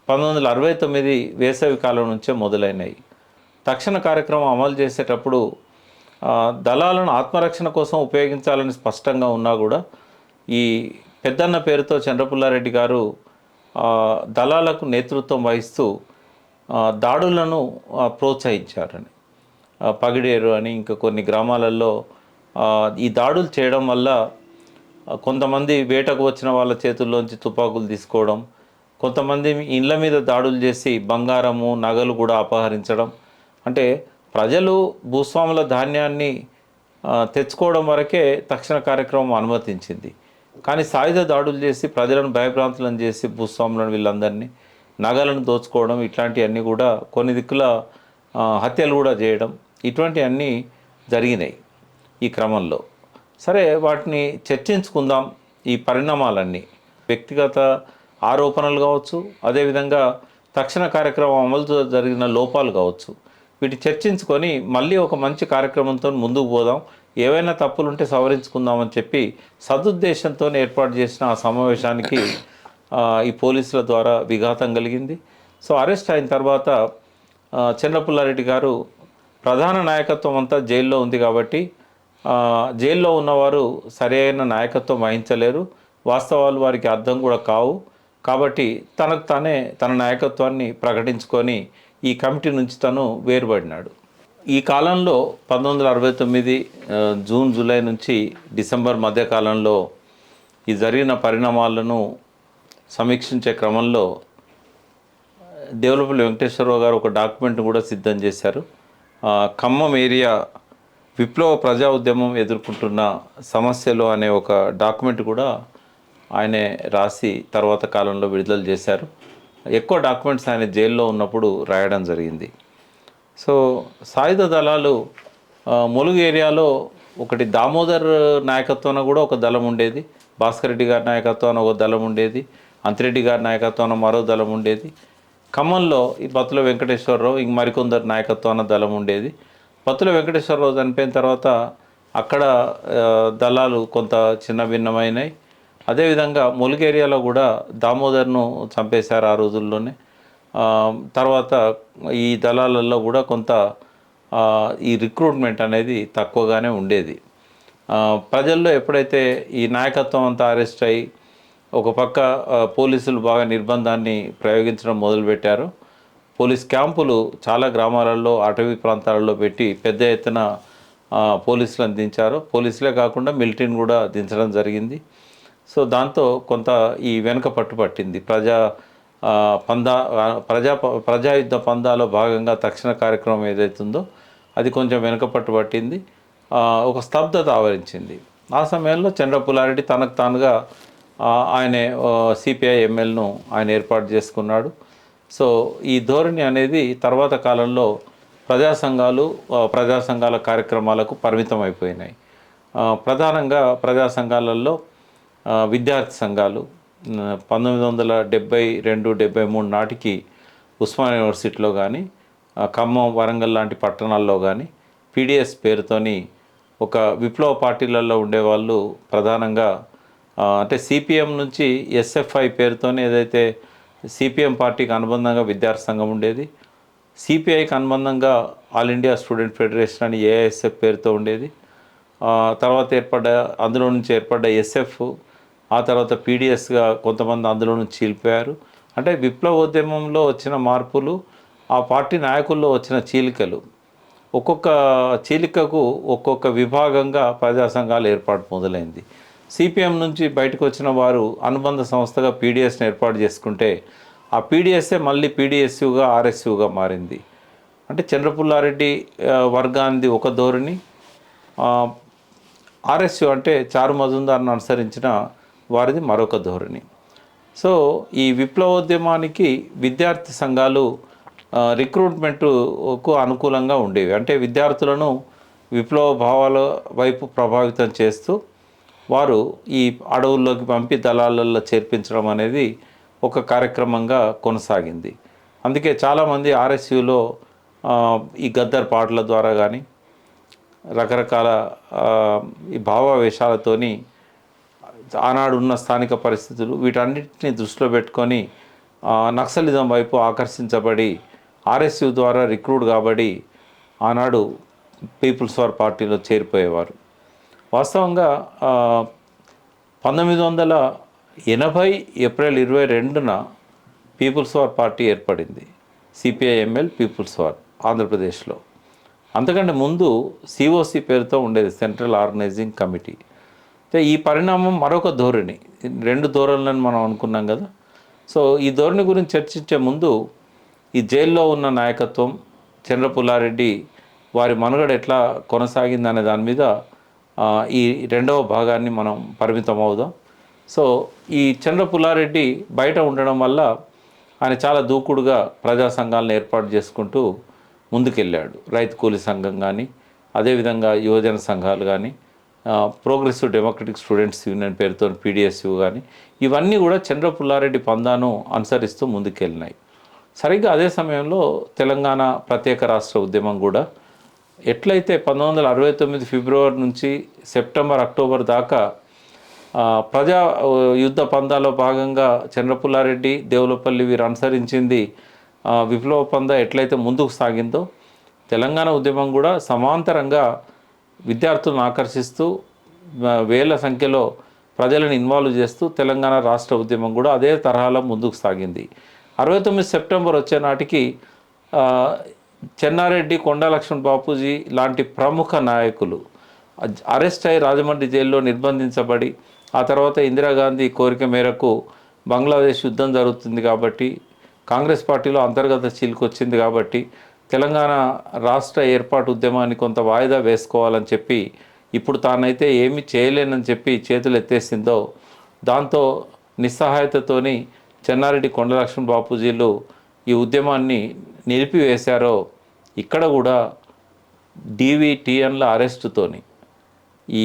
1969 వేసవి కాలం నుంచే మొదలైనాయి. తక్షణ కార్యక్రమం అమలు చేసేటప్పుడు దళాలను ఆత్మరక్షణ కోసం ఉపయోగించాలని స్పష్టంగా ఉన్నా కూడా ఈ పెద్దన్న పేరుతో చంద్రపుల్లారెడ్డి గారు దళాలకు నేతృత్వం వహిస్తూ దాడులను ప్రోత్సహించారని, పగిడేరు అని ఇంకా కొన్ని గ్రామాలలో ఈ దాడులు చేయడం వల్ల కొంతమంది వేటకు వచ్చిన వాళ్ళ చేతుల్లోంచి తుపాకులు తీసుకోవడం, కొంతమంది ఇండ్ల మీద దాడులు చేసి బంగారము నగలు కూడా అపహరించడం, అంటే ప్రజలు భూస్వాముల ధాన్యాన్ని తెచ్చుకోవడం వరకే తక్షణ కార్యక్రమం అనుమతించింది. కానీ సాయుధ దాడులు చేసి ప్రజలను భయభ్రాంతులను చేసి భూస్వాములను వీళ్ళందరినీ నగలను దోచుకోవడం, ఇట్లాంటివన్నీ కూడా కొన్ని దిక్కుల హత్యలు కూడా చేయడం, ఇటువంటివన్నీ జరిగినాయి ఈ క్రమంలో. సరే, వాటిని చర్చించుకుందాం. ఈ పరిణామాలన్నీ వ్యక్తిగత ఆరోపణలు కావచ్చు, అదేవిధంగా తక్షణ కార్యక్రమం అమలుతో జరిగిన లోపాలు కావచ్చు, వీటి చర్చించుకొని మళ్ళీ ఒక మంచి కార్యక్రమంతో ముందుకు పోదాం, ఏవైనా తప్పులుంటే సవరించుకుందామని చెప్పి సదుద్దేశంతో ఏర్పాటు చేసిన ఆ సమావేశానికి ఈ పోలీసుల ద్వారా విఘాతం కలిగింది. సో అరెస్ట్ అయిన తర్వాత చంద్రపుల్లారెడ్డి గారు ప్రధాన నాయకత్వం అంతా జైల్లో ఉంది కాబట్టి జైల్లో ఉన్నవారు సరైన నాయకత్వం వహించలేరు, వాస్తవాలు వారికి అర్థం కూడా కావు. కాబట్టి తనకు తానే తన నాయకత్వాన్ని ప్రకటించుకొని ఈ కమిటీ నుంచి తను వేరుపడినాడు. ఈ కాలంలో 1969 జూన్ జూలై నుంచి డిసెంబర్ మధ్యకాలంలో ఈ జరిగిన పరిణామాలను సమీక్షించే క్రమంలో దేవులపల్లి వెంకటేశ్వరరావు గారు ఒక డాక్యుమెంట్ కూడా సిద్ధం చేశారు. ఖమ్మం ఏరియా విప్లవ ప్రజా ఉద్యమం ఎదుర్కొంటున్న సమస్యలు అనే ఒక డాక్యుమెంట్ కూడా ఆయనే రాసి తర్వాత కాలంలో విడుదల చేశారు. ఎక్కువ డాక్యుమెంట్స్ ఆయన జైల్లో ఉన్నప్పుడు రాయడం జరిగింది. సో సాయుధ దళాలు ములుగు ఏరియాలో ఒకటి దామోదర్ నాయకత్వాన కూడా ఒక దళం ఉండేది, భాస్కర్ రెడ్డి గారి నాయకత్వాన ఒక దళం ఉండేది, అంతిరెడ్డి గారి నాయకత్వాన మరో దళం ఉండేది. ఖమ్మంలో ఈ బత్తుల వెంకటేశ్వరరావు ఇంక మరికొందరు నాయకత్వాన దళం ఉండేది. బత్తుల వెంకటేశ్వరరావు చనిపోయిన తర్వాత అక్కడ దళాలు కొంత చిన్న భిన్నమైనాయి. అదేవిధంగా ములుగు ఏరియాలో కూడా దామోదర్ను చంపేశారు ఆ రోజుల్లోనే. తర్వాత ఈ దళాలలో కూడా కొంత ఈ రిక్రూట్మెంట్ అనేది తక్కువగానే ఉండేది. ప్రజల్లో ఎప్పుడైతే ఈ నాయకత్వం అంతా అరెస్ట్ అయ్యి ఒక పక్క పోలీసులు బాగా నిర్బంధాన్ని ప్రయోగించడం మొదలుపెట్టారు, పోలీస్ క్యాంపులు చాలా గ్రామాలలో అటవీ ప్రాంతాలలో పెట్టి పెద్ద ఎత్తున పోలీసులను దించారు. పోలీసులే కాకుండా మిలిటరీని కూడా దించడం జరిగింది. సో దాంతో కొంత ఈ వెనుక పట్టింది. ప్రజాయుద్ధ పందాలో భాగంగా తక్షణ కార్యక్రమం ఏదైతుందో అది కొంచెం వెనుక పట్టింది. ఒక స్తబ్దత ఆవరించింది. ఆ సమయంలో చంద్రపుల్లారెడ్డి తనకు తానుగా ఆయనే సిపిఐ ఎంఎల్ను ఆయన ఏర్పాటు చేసుకున్నాడు. సో ఈ ధోరణి అనేది తర్వాత కాలంలో ప్రజా సంఘాల కార్యక్రమాలకు పరిమితం అయిపోయినాయి. ప్రధానంగా ప్రజా సంఘాలలో విద్యార్థి సంఘాలు 1972-73 నాటికి ఉస్మానియా యూనివర్సిటీలో కానీ ఖమ్మం, వరంగల్ లాంటి పట్టణాల్లో కానీ పీడిఎస్ పేరుతోని ఒక విప్లవ పార్టీలలో ఉండేవాళ్ళు ప్రధానంగా అంటే సిపిఎం నుంచి ఎస్ఎఫ్ఐ పేరుతోనే ఏదైతే సిపిఎం పార్టీకి అనుబంధంగా విద్యార్థి సంఘం ఉండేది, సిపిఐకి అనుబంధంగా ఆల్ ఇండియా స్టూడెంట్ ఫెడరేషన్ అని ఏఐఎస్ఎఫ్ పేరుతో ఉండేది. తర్వాత అందులో నుంచి ఏర్పడ్డ ఎస్ఎఫ్, ఆ తర్వాత పీడిఎస్గా కొంతమంది అందులో నుంచి చీలిపోయారు. అంటే విప్లవోద్యమంలో వచ్చిన మార్పులు, ఆ పార్టీ నాయకుల్లో వచ్చిన చీలికలు, ఒక్కొక్క చీలికకు ఒక్కొక్క విభాగంగా ప్రజా సంఘాలు ఏర్పాటు మొదలైంది. సిపిఎం నుంచి బయటకు వచ్చిన వారు అనుబంధ సంస్థగా పీడిఎస్ని ఏర్పాటు చేసుకుంటే ఆ పీడిఎస్ఏ మళ్ళీ పీడిఎస్యుగా ఆర్ఎస్యుగా మారింది. అంటే చంద్రపుల్లారెడ్డి వర్గానికి ఒక ధోరణి, ఆర్ఎస్యు అంటే చారు మజుందార్ను అనుసరించిన వారిది మరొక ధోరణి. సో ఈ విప్లవోద్యమానికి విద్యార్థి సంఘాలు రిక్రూట్మెంటుకు అనుకూలంగా ఉండేవి. అంటే విద్యార్థులను విప్లవ భావాల వైపు ప్రభావితం చేస్తూ వారు ఈ అడవుల్లోకి పంపి దళాలలో చేర్పించడం అనేది ఒక కార్యక్రమంగా కొనసాగింది. అందుకే చాలామంది ఆర్ఎస్యులో ఈ గద్దర్ పాటల ద్వారా కానీ రకరకాల ఆ, ఈ భావావేశాలతోని ఆనాడు ఉన్న స్థానిక పరిస్థితులు వీటన్నిటిని దృష్టిలో పెట్టుకొని నక్సలిజం వైపు ఆకర్షించబడి ఆర్ఎస్యు ద్వారా రిక్రూట్ కాబడి ఆనాడు పీపుల్స్ వార్ పార్టీలో చేరిపోయేవారు. వాస్తవంగా 1980 ఏప్రిల్ 22న పీపుల్స్ వార్ పార్టీ ఏర్పడింది. సిపిఐఎంఎల్ పీపుల్స్ వార్ ఆంధ్రప్రదేశ్లో. అంతకంటే ముందు సిఓసి పేరుతో ఉండేది, సెంట్రల్ ఆర్గనైజింగ్ కమిటీ. అయితే ఈ పరిణామం మరొక ధోరణి, రెండు ధోరణులను మనం అనుకున్నాం కదా. సో ఈ ధోరణి గురించి చర్చించే ముందు ఈ జైల్లో ఉన్న నాయకత్వం, చంద్రపుల్లారెడ్డి వారి మనుగడ ఎట్లా కొనసాగిందనే దాని మీద ఈ రెండవ భాగాన్ని మనం పరిమితం అవుదాం. సో ఈ చంద్రపుల్లారెడ్డి బయట ఉండడం వల్ల ఆయన చాలా దూకుడుగా ప్రజా సంఘాలను ఏర్పాటు చేసుకుంటూ ముందుకెళ్ళాడు. రైతు కూలీ సంఘం కానీ, అదేవిధంగా యువజన సంఘాలు కానీ, ప్రోగ్రెసివ్ డెమోక్రటిక్ స్టూడెంట్స్ యూనియన్ పేరుతో పీడిఎస్యు కానీ, ఇవన్నీ కూడా చంద్రపుల్లారెడ్డి పందాను అనుసరిస్తూ ముందుకెళ్ళినాయి. సరిగ్గా అదే సమయంలో తెలంగాణ ప్రత్యేక రాష్ట్ర ఉద్యమం కూడా ఎట్లయితే 1969 ఫిబ్రవరి నుంచి సెప్టెంబర్, అక్టోబర్ దాకా ప్రజా యుద్ధ పందాలో భాగంగా చంద్రపుల్లారెడ్డి, దేవులపల్లి వీరు అనుసరించింది విప్లవ పందా ఎట్లయితే ముందుకు సాగిందో, తెలంగాణ ఉద్యమం కూడా సమాంతరంగా విద్యార్థులను ఆకర్షిస్తూ వేల సంఖ్యలో ప్రజలను ఇన్వాల్వ్ చేస్తూ తెలంగాణ రాష్ట్ర ఉద్యమం కూడా అదే తరహాలో ముందుకు సాగింది. 69 సెప్టెంబర్ వచ్చే నాటికి చెన్నారెడ్డి, కొండా లక్ష్మణ్ బాపూజీ లాంటి ప్రముఖ నాయకులు అరెస్ట్ అయి రాజమండ్రి జైల్లో నిర్బంధించబడి, ఆ తర్వాత ఇందిరాగాంధీ కోరిక మేరకు బంగ్లాదేశ్ యుద్ధం జరుగుతుంది కాబట్టి, కాంగ్రెస్ పార్టీలో అంతర్గత చీలిక వచ్చింది కాబట్టి తెలంగాణ రాష్ట్ర ఏర్పాటు ఉద్యమాన్ని కొంత వాయిదా వేసుకోవాలని చెప్పి, ఇప్పుడు తానైతే ఏమీ చేయలేనని చెప్పి చేతులు ఎత్తేసిందో, దాంతో నిస్సహాయతతోని చెన్నారెడ్డి, కొండ లక్ష్మణ్ బాపూజీలు ఈ ఉద్యమాన్ని నిలిపివేశారో, ఇక్కడ కూడా DVTNల అరెస్టుతోని ఈ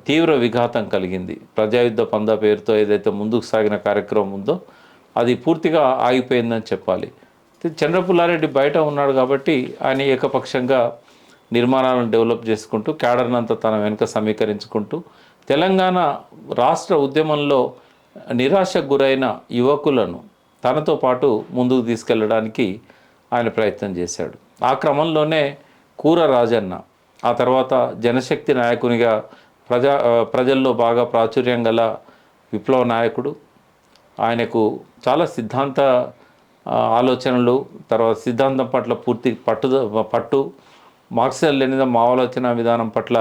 తీవ్ర విఘాతం కలిగింది. ప్రజాయుద్ధ పందా పేరుతో ఏదైతే ముందుకు సాగిన కార్యక్రమం ఉందో అది పూర్తిగా ఆగిపోయిందని చెప్పాలి. చంద్రపుల్లారెడ్డి బయట ఉన్నాడు కాబట్టి ఆయన ఏకపక్షంగా నిర్మాణాలను డెవలప్ చేసుకుంటూ, క్యాడర్నంతా తన వెనుక సమీకరించుకుంటూ, తెలంగాణ రాష్ట్ర ఉద్యమంలో నిరాశకు గురైన యువకులను తనతో పాటు ముందుకు తీసుకెళ్ళడానికి ఆయన ప్రయత్నం చేశాడు. ఆ క్రమంలోనే కూర రాజన్న, ఆ తర్వాత జనశక్తి నాయకునిగా ప్రజల్లో బాగా ప్రాచుర్యం గల విప్లవ నాయకుడు. ఆయనకు చాలా సిద్ధాంత ఆలోచనలు, తర్వాత సిద్ధాంతం పట్ల పూర్తి పట్టు, మార్క్సిజం లెనినిజం ఆలోచన విధానం పట్ల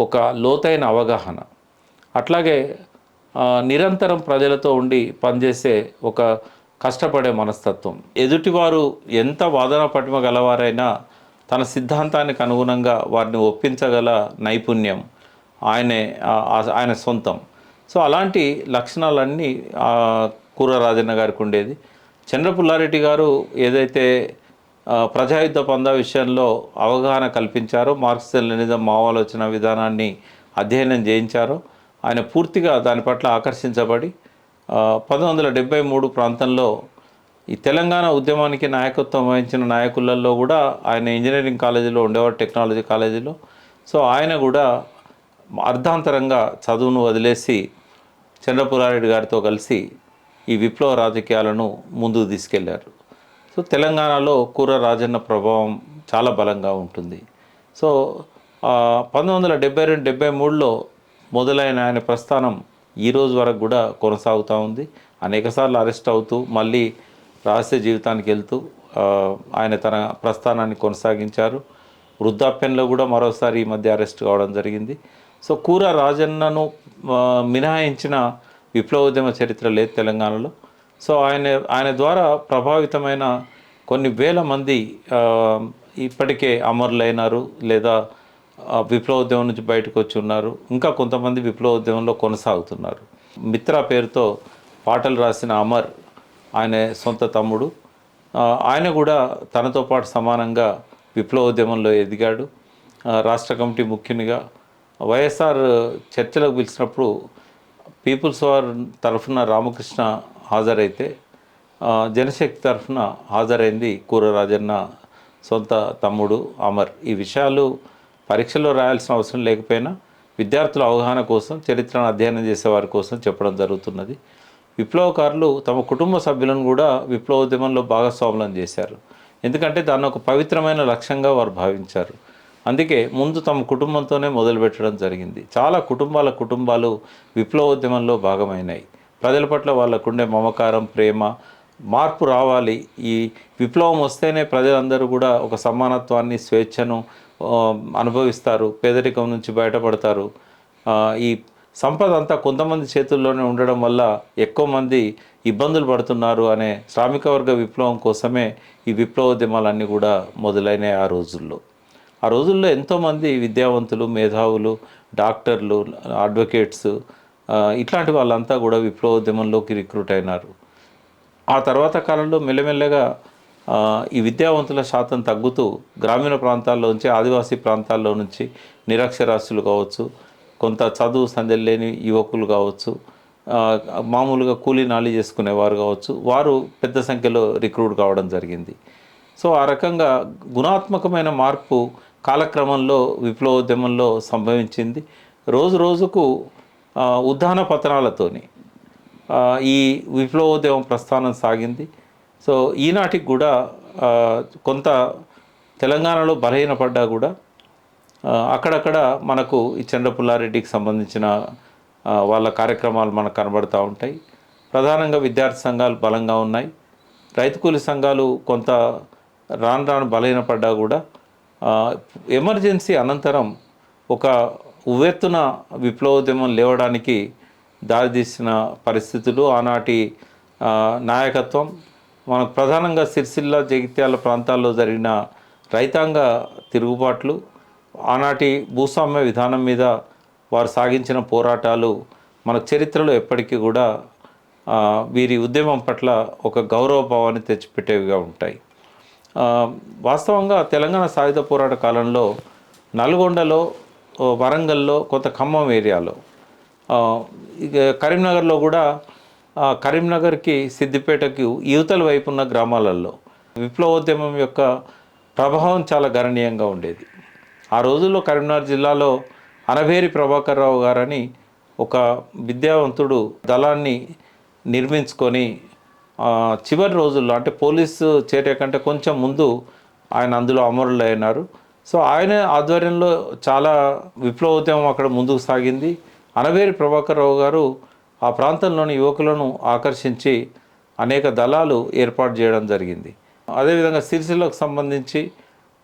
ఒక లోతైన అవగాహన, అట్లాగే నిరంతరం ప్రజలతో ఉండి పనిచేసే ఒక కష్టపడే మనస్తత్వం. ఎదుటివారు ఎంత వాదన పటిమ గలవారైనా తన సిద్ధాంతానికి అనుగుణంగా వారిని ఒప్పించగల నైపుణ్యం ఆయన సొంతం. సో అలాంటి లక్షణాలన్నీ కూర రాజన్న గారికి ఉండేది. చంద్రపుల్లారెడ్డి గారు ఏదైతే ప్రజాయుద్ధ పందా విషయంలో అవగాహన కల్పించారో, మార్క్సిజం లెనినిజం ఆలోచన విధానాన్ని అధ్యయనం చేయించారో, ఆయన పూర్తిగా దాని పట్ల ఆకర్షించబడి 1973 ప్రాంతంలో ఈ తెలంగాణ ఉద్యమానికి నాయకత్వం వహించిన నాయకులలో కూడా ఆయన ఇంజనీరింగ్ కాలేజీలో ఉండేవాడు, టెక్నాలజీ కాలేజీలో. సో ఆయన కూడా అర్ధాంతరంగా చదువును వదిలేసి చంద్రపుల్లారెడ్డి గారితో కలిసి ఈ విప్లవ రాజకీయాలను ముందుకు తీసుకెళ్లారు. సో తెలంగాణలో కూర రాజన్న ప్రభావం చాలా బలంగా ఉంటుంది. సో 1972-73లో మొదలైన ఆయన ప్రస్థానం ఈ రోజు వరకు కూడా కొనసాగుతూ ఉంది. అనేకసార్లు అరెస్ట్ అవుతూ మళ్ళీ రహస్య జీవితానికి వెళ్తూ ఆయన తన ప్రస్థానాన్ని కొనసాగించారు. వృద్ధాప్యంలో కూడా మరోసారి ఈ మధ్య అరెస్ట్ కావడం జరిగింది. సో కూర రాజన్నను మినహాయించిన విప్లవోద్యమ చరిత్ర లేదు తెలంగాణలో. సో ఆయన ద్వారా ప్రభావితమైన కొన్ని వేల మంది ఇప్పటికే అమరులైనారు, లేదా విప్లవోద్యమం నుంచి బయటకు వచ్చి ఉన్నారు. ఇంకా కొంతమంది విప్లవోద్యమంలో కొనసాగుతున్నారు. మిత్రా పేరుతో పాటలు రాసిన అమర్ ఆయన సొంత తమ్ముడు. ఆయన కూడా తనతో పాటు సమానంగా విప్లవోద్యమంలో ఎదిగాడు. రాష్ట్ర కమిటీ ముఖ్యునిగా వైఎస్ఆర్ చర్చలకు పిలిచినప్పుడు పీపుల్స్ వార్ తరఫున రామకృష్ణ హాజరైతే, జనశక్తి తరఫున హాజరైంది కూర రాజన్న సొంత తమ్ముడు అమర్. ఈ విషయాలు పరీక్షలో రాయాల్సిన అవసరం లేకపోయినా విద్యార్థుల అవగాహన కోసం, చరిత్రను అధ్యయనం చేసే వారి కోసం చెప్పడం జరుగుతున్నది. విప్లవకారులు తమ కుటుంబ సభ్యులను కూడా విప్లవోద్యమంలో భాగస్వాములను చేశారు. ఎందుకంటే దాన్ని ఒక పవిత్రమైన లక్ష్యంగా వారు భావించారు. అందుకే ముందు తమ కుటుంబంతోనే మొదలుపెట్టడం జరిగింది. చాలా కుటుంబాలు విప్లవోద్యమంలో భాగమైనాయి. ప్రజల పట్ల వాళ్ళకుండే మమకారం, ప్రేమ, మార్పు రావాలి. ఈ విప్లవం వస్తేనే ప్రజలందరూ కూడా ఒక సమానత్వాన్ని, స్వేచ్ఛను అనుభవిస్తారు, పేదరికం నుంచి బయటపడతారు. ఈ సంపద అంతా కొంతమంది చేతుల్లోనే ఉండడం వల్ల ఎక్కువ మంది ఇబ్బందులు పడుతున్నారు అనే శ్రామిక వర్గ విప్లవం కోసమే ఈ విప్లవోద్యమాలన్నీ కూడా మొదలైనాయి ఆ రోజుల్లో. ఆ రోజుల్లో ఎంతోమంది విద్యావంతులు, మేధావులు, డాక్టర్లు, అడ్వకేట్స్ ఇట్లాంటి వాళ్ళంతా కూడా విప్లవోద్యమంలోకి రిక్రూట్ అయినారు. ఆ తర్వాత కాలంలో మెల్లమెల్లగా ఈ విద్యావంతుల శాతం తగ్గుతూ గ్రామీణ ప్రాంతాల్లో నుంచి, ఆదివాసీ ప్రాంతాల్లో నుంచి నిరక్షరాస్యులు కావచ్చు, కొంత చదువు సంధ్యలు లేని యువకులు కావచ్చు, మామూలుగా కూలీ నాలి చేసుకునేవారు కావచ్చు, వారు పెద్ద సంఖ్యలో రిక్రూట్ కావడం జరిగింది. సో ఆ రకంగా గుణాత్మకమైన మార్పు కాలక్రమంలో విప్లవోద్యమంలో సంభవించింది. రోజు రోజుకు ఉద్దాన పతనాలతోని ఈ విప్లవోద్యమం ప్రస్థానం సాగింది. సో ఈనాటికి కూడా కొంత తెలంగాణలో బలహీనపడ్డా కూడా అక్కడక్కడ మనకు ఈ చంద్రపుల్లారెడ్డికి సంబంధించిన వాళ్ళ కార్యక్రమాలు మనకు కనబడుతూ ఉంటాయి. ప్రధానంగా విద్యార్థి సంఘాలు బలంగా ఉన్నాయి. రైతు కూలి సంఘాలు కొంత రాను బలహీనపడ్డా కూడా ఎమర్జెన్సీ అనంతరం ఒక ఉవ్వెత్తున విప్లవోద్యమం లేవడానికి దారితీసిన పరిస్థితులు, ఆనాటి నాయకత్వం, మనకు ప్రధానంగా సిరిసిల్ల, జగిత్యాల ప్రాంతాల్లో జరిగిన రైతాంగ తిరుగుబాట్లు, ఆనాటి భూస్వామ్య విధానం మీద వారు సాగించిన పోరాటాలు మన చరిత్రలో ఎప్పటికీ కూడా వీరి ఉద్యమం పట్ల ఒక గౌరవభావాన్ని తెచ్చిపెట్టేవిగా ఉంటాయి. వాస్తవంగా తెలంగాణ సాయుధ పోరాట కాలంలో నల్గొండలో, వరంగల్లో, కొంత ఖమ్మం ఏరియాలో, ఇక కరీంనగర్లో కూడా, కరీంనగర్కి, సిద్దిపేటకి యువతల వైపు ఉన్న గ్రామాలలో విప్లవోద్యమం యొక్క ప్రభావం చాలా గణనీయంగా ఉండేది. ఆ రోజుల్లో కరీంనగర్ జిల్లాలో అనభేరి ప్రభాకర్ రావు గారని ఒక విద్యావంతుడు దళాన్ని నిర్మించుకొని చివరి రోజుల్లో, అంటే పోలీసు చర్య కంటే కొంచెం ముందు ఆయన అందులో అమరులైనారు. సో ఆయన ఆధ్వర్యంలో చాలా విప్లవోద్యమం అక్కడ ముందుకు సాగింది. అనవేరి ప్రభాకర్ రావు గారు ఆ ప్రాంతంలోని యువకులను ఆకర్షించి అనేక దళాలు ఏర్పాటు చేయడం జరిగింది. అదేవిధంగా సిరిసిల్లకు సంబంధించి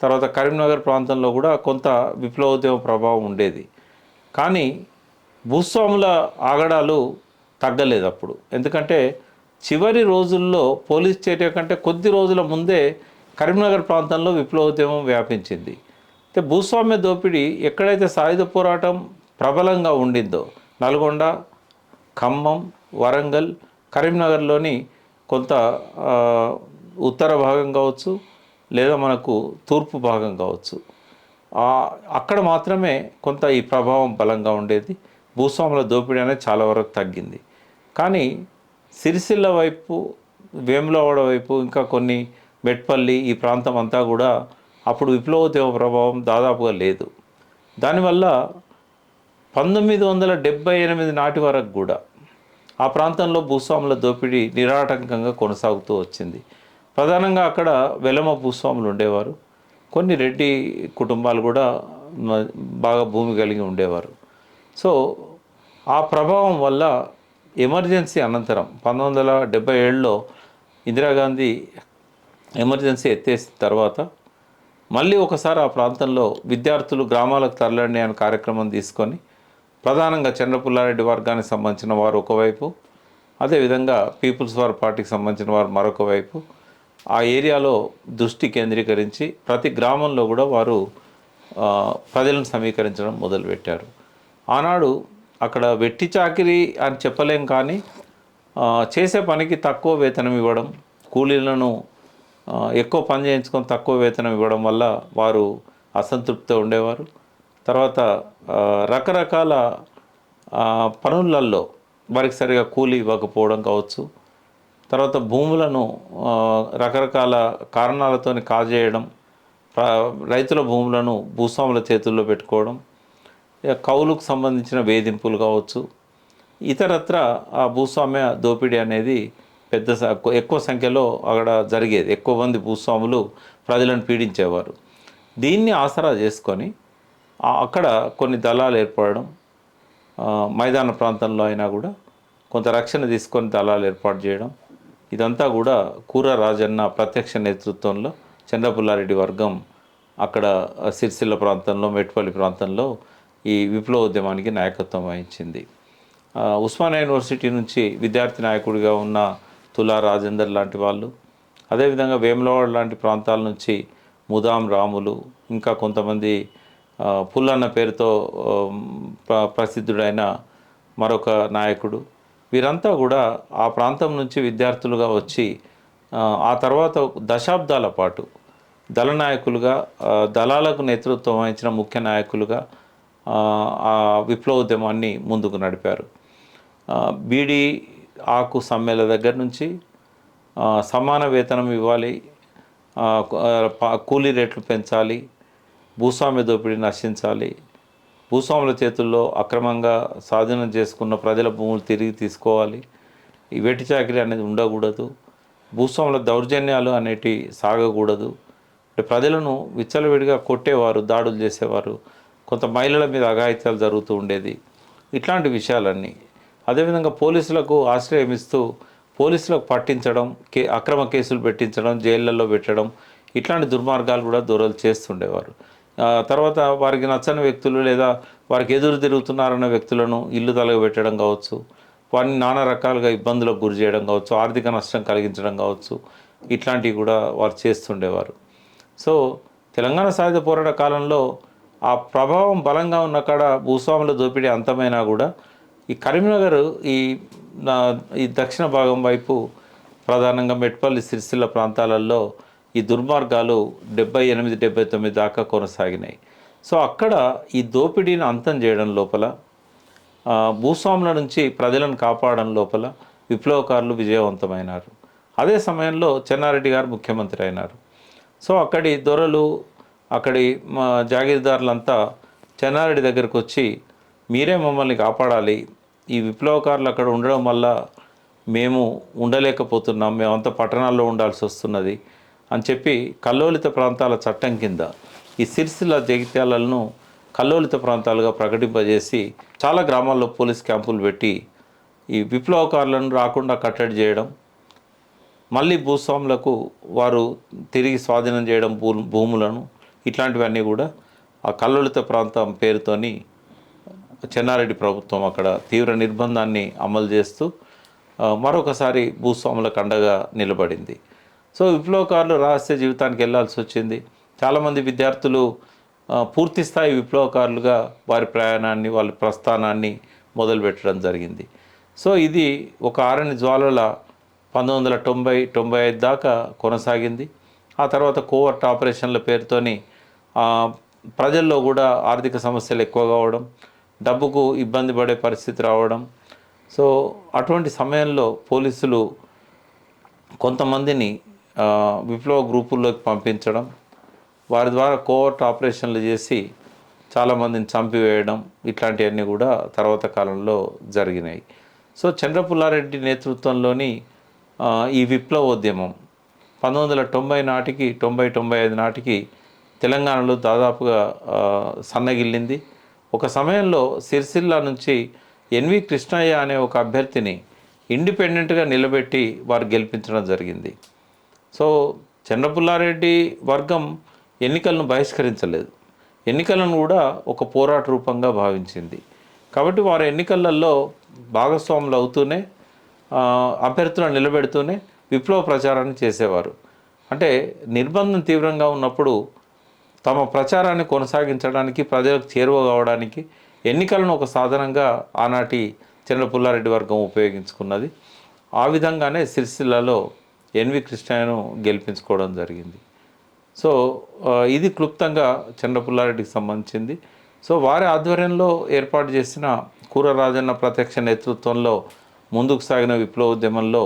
తర్వాత కరీంనగర్ ప్రాంతంలో కూడా కొంత విప్లవోద్యమ ప్రభావం ఉండేది. కానీ భూస్వాముల ఆగడాలు తగ్గలేదు అప్పుడు. ఎందుకంటే చివరి రోజుల్లో పోలీస్ చర్య కంటే కొద్ది రోజుల ముందే కరీంనగర్ ప్రాంతంలో విప్లవోద్యమం వ్యాపించింది. అయితే భూస్వామ్య దోపిడీ ఎక్కడైతే సాయుధ పోరాటం ప్రబలంగా ఉండిందో, నల్గొండ, ఖమ్మం, వరంగల్, కరీంనగర్లోని కొంత ఉత్తర భాగం కావచ్చు, లేదా మనకు తూర్పు భాగం కావచ్చు, అక్కడ మాత్రమే కొంత ఈ ప్రభావం బలంగా ఉండేది. భూస్వాముల దోపిడీ అనేది చాలా వరకు తగ్గింది. కానీ సిరిసిల్ల వైపు, వేములవాడ వైపు, ఇంకా కొన్ని మెట్పల్లి, ఈ ప్రాంతం అంతా కూడా అప్పుడు విప్లవోద్యమ ప్రభావం దాదాపుగా లేదు. దానివల్ల 1978 నాటి వరకు కూడా ఆ ప్రాంతంలో భూస్వాముల దోపిడీ నిరాటంకంగా కొనసాగుతూ వచ్చింది. ప్రధానంగా అక్కడ వెలమ భూస్వాములు ఉండేవారు. కొన్ని రెడ్డి కుటుంబాలు కూడా బాగా భూమి కలిగి ఉండేవారు. సో ఆ ప్రభావం వల్ల ఎమర్జెన్సీ అనంతరం 1977లో ఇందిరాగాంధీ ఎమర్జెన్సీ ఎత్తేసిన తర్వాత మళ్ళీ ఒకసారి ఆ ప్రాంతంలో విద్యార్థులు గ్రామాలకు తరలండి అనే కార్యక్రమం తీసుకొని, ప్రధానంగా చంద్రపుల్లారెడ్డి వర్గానికి సంబంధించిన వారు ఒకవైపు, అదేవిధంగా పీపుల్స్ వార్ పార్టీకి సంబంధించిన వారు మరొక వైపు, ఆ ఏరియాలో దృష్టి కేంద్రీకరించి ప్రతి గ్రామంలో కూడా వారు ప్రజలను సమీకరించడం మొదలుపెట్టారు. ఆనాడు అక్కడ వెట్టి చాకిరీ అని చెప్పలేం, కానీ చేసే పనికి తక్కువ వేతనం ఇవ్వడం, కూలీలను ఎక్కువ పని చేయించుకొని తక్కువ వేతనం ఇవ్వడం వల్ల వారు అసంతృప్తితో ఉండేవారు. తర్వాత రకరకాల పనులలో వారికి సరిగా కూలీ ఇవ్వకపోవడం కావచ్చు, తర్వాత భూములను రకరకాల కారణాలతో కాజేయడం, రైతుల భూములను భూస్వాముల చేతుల్లో పెట్టుకోవడం, కౌలుకు సంబంధించిన వేధింపులు కావచ్చు, ఇతరత్ర ఆ భూస్వామ్య దోపిడీ అనేది ఎక్కువ సంఖ్యలో అక్కడ జరిగేది. ఎక్కువ మంది భూస్వాములు ప్రజలను పీడించేవారు. దీన్ని ఆసరా చేసుకొని అక్కడ కొన్ని దళాలు ఏర్పడడం, మైదాన ప్రాంతంలో అయినా కూడా కొంత రక్షణ తీసుకొని దళాలు ఏర్పాటు చేయడం, ఇదంతా కూడా కూర రాజన్న ప్రత్యక్ష నేతృత్వంలో చంద్రపుల్లారెడ్డి వర్గం అక్కడ సిరిసిల్ల ప్రాంతంలో, మెట్పల్లి ప్రాంతంలో ఈ విప్లవోద్యమానికి నాయకత్వం వహించింది. ఉస్మానియా యూనివర్సిటీ నుంచి విద్యార్థి నాయకుడిగా ఉన్న తులా రాజేందర్ లాంటి వాళ్ళు, అదేవిధంగా వేములవాడ లాంటి ప్రాంతాల నుంచి ముదాం రాములు, ఇంకా కొంతమంది పుల్లన్న పేరుతో ప్రసిద్ధుడైన మరొక నాయకుడు, వీరంతా కూడా ఆ ప్రాంతం నుంచి విద్యార్థులుగా వచ్చి ఆ తర్వాత దశాబ్దాల పాటు దళ నాయకులుగా, దళాలకు నేతృత్వం వహించిన ముఖ్య నాయకులుగా ఆ విప్లవోద్యమాన్ని ముందుకు నడిపారు. బీడీ ఆకు సమ్మెల దగ్గర నుంచి సమాన వేతనం ఇవ్వాలి, కూలీ రేట్లు పెంచాలి, భూస్వామ్య దోపిడీని నశించాలి, భూస్వాముల చేతుల్లో అక్రమంగా స్వాధీనం చేసుకున్న ప్రజల భూములు తిరిగి తీసుకోవాలి, ఈ వెట్టి చాకిరీ అనేది ఉండకూడదు, భూస్వాముల దౌర్జన్యాలు అనేటివి సాగకూడదు, ప్రజలను విచ్చలవిడిగా కొట్టేవారు, దాడులు చేసేవారు, కొంత మహిళల మీద అఘాయిత్యాలు జరుగుతూ ఉండేది. ఇట్లాంటి విషయాలన్నీ, అదేవిధంగా పోలీసులకు ఆశ్రయం ఇస్తూ పోలీసులకు పట్టించడం, అక్రమ కేసులు పెట్టించడం, జైళ్ళల్లో పెట్టడం, ఇట్లాంటి దుర్మార్గాలు కూడా దొరలు చేస్తుండేవారు. తర్వాత వారికి నచ్చని వ్యక్తులు లేదా వారికి ఎదురు తిరుగుతున్నారన్న వ్యక్తులను ఇల్లు తలగబెట్టడం కావచ్చు, వారిని నానా రకాలుగా ఇబ్బందులకు గురి చేయడం కావచ్చు, ఆర్థిక నష్టం కలిగించడం కావచ్చు, ఇట్లాంటివి కూడా వారు చేస్తుండేవారు. సో తెలంగాణ సాయుధ పోరాట కాలంలో ఆ ప్రభావం బలంగా ఉన్న కాడ భూస్వాముల దోపిడీ అంతమైనా కూడా ఈ కరీంనగర్ ఈ దక్షిణ భాగం వైపు ప్రధానంగా మెట్పల్లి, సిరిసిల్ల ప్రాంతాలలో ఈ దుర్మార్గాలు 78, 79 దాకా కొనసాగినాయి. సో అక్కడ ఈ దోపిడీని అంతం చేయడం లోపల, భూస్వాముల నుంచి ప్రజలను కాపాడడం లోపల విప్లవకారులు విజయవంతమైనారు. అదే సమయంలో చెన్నారెడ్డి గారు ముఖ్యమంత్రి అయినారు. సో అక్కడి దొరలు, అక్కడి జాగీర్దారులంతా చెన్నారెడ్డి దగ్గరకు వచ్చి, మీరే మమ్మల్ని కాపాడాలి, ఈ విప్లవకారులు అక్కడ ఉండడం వల్ల మేము ఉండలేకపోతున్నాం, మేమంతా పట్టణాల్లో ఉండాల్సి వస్తున్నది అని చెప్పి కల్లోలిత ప్రాంతాల చట్టం కింద ఈ సిరిసిల్ల, జగిత్యాలను కల్లోలిత ప్రాంతాలుగా ప్రకటింపజేసి చాలా గ్రామాల్లో పోలీస్ క్యాంపులు పెట్టి ఈ విప్లవకారులను రాకుండా కట్టడి చేయడం, మళ్ళీ భూస్వాములకు వారు తిరిగి స్వాధీనం చేయడం భూములను, ఇట్లాంటివన్నీ కూడా ఆ కల్లోలిత ప్రాంతం పేరుతోని చెన్నారెడ్డి ప్రభుత్వం అక్కడ తీవ్ర నిర్బంధాన్ని అమలు చేస్తూ మరొకసారి భూస్వాములకు అండగా నిలబడింది. సో విప్లవకారులు రహస్య జీవితానికి వెళ్ళాల్సి వచ్చింది. చాలామంది విద్యార్థులు పూర్తి స్థాయి విప్లవకారులుగా వారి ప్రయాణాన్ని, వాళ్ళ ప్రస్థానాన్ని మొదలుపెట్టడం జరిగింది. సో ఇది ఒక ఆరని జ్వాలల 1990-95 దాకా కొనసాగింది. ఆ తర్వాత కోవర్ట్ ఆపరేషన్ల పేరుతోని ప్రజల్లో కూడా ఆర్థిక సమస్యలు ఎక్కువ కావడం, డబ్బుకు ఇబ్బంది పడే పరిస్థితి రావడం. సో అటువంటి సమయంలో పోలీసులు కొంతమందిని విప్లవ గ్రూపుల్లోకి పంపించడం, వారి ద్వారా కోవర్ట్ ఆపరేషన్లు చేసి చాలామందిని చంపివేయడం, ఇట్లాంటివన్నీ కూడా తర్వాత కాలంలో జరిగినాయి. సో చంద్రపుల్లారెడ్డి నేతృత్వంలోని ఈ విప్లవోద్యమం 1990 నాటికి, 90-95 నాటికి తెలంగాణలో దాదాపుగా సన్నగిల్లింది. ఒక సమయంలో సిరిసిల్ల నుంచి ఎన్వి కృష్ణయ్య అనే ఒక అభ్యర్థిని ఇండిపెండెంట్గా నిలబెట్టి వారు గెలిపించడం జరిగింది. సో చంద్రపుల్లారెడ్డి వర్గం ఎన్నికలను బహిష్కరించలేదు, ఎన్నికలను కూడా ఒక పోరాట రూపంగా భావించింది. కాబట్టి వారు ఎన్నికలలో భాగస్వాములు అవుతూనే, అభ్యర్థులను నిలబెడుతూనే విప్లవ ప్రచారాన్ని చేసేవారు. అంటే నిర్బంధం తీవ్రంగా ఉన్నప్పుడు తమ ప్రచారాన్ని కొనసాగించడానికి, ప్రజలకు చేరువ కావడానికి ఎన్నికలను ఒక సాధనంగా ఆనాటి చంద్రపుల్లారెడ్డి వర్గం ఉపయోగించుకున్నది. ఆ విధంగానే సిరిసిల్లలో ఎన్వి కృష్ణయ్యను గెలిపించుకోవడం జరిగింది. సో ఇది క్లుప్తంగా చంద్రపుల్లారెడ్డికి సంబంధించింది. సో వారి ఆధ్వర్యంలో ఏర్పాటు చేసిన కూర రాజన్న ప్రత్యక్ష నేతృత్వంలో ముందుకు సాగిన విప్లవోద్యమంలో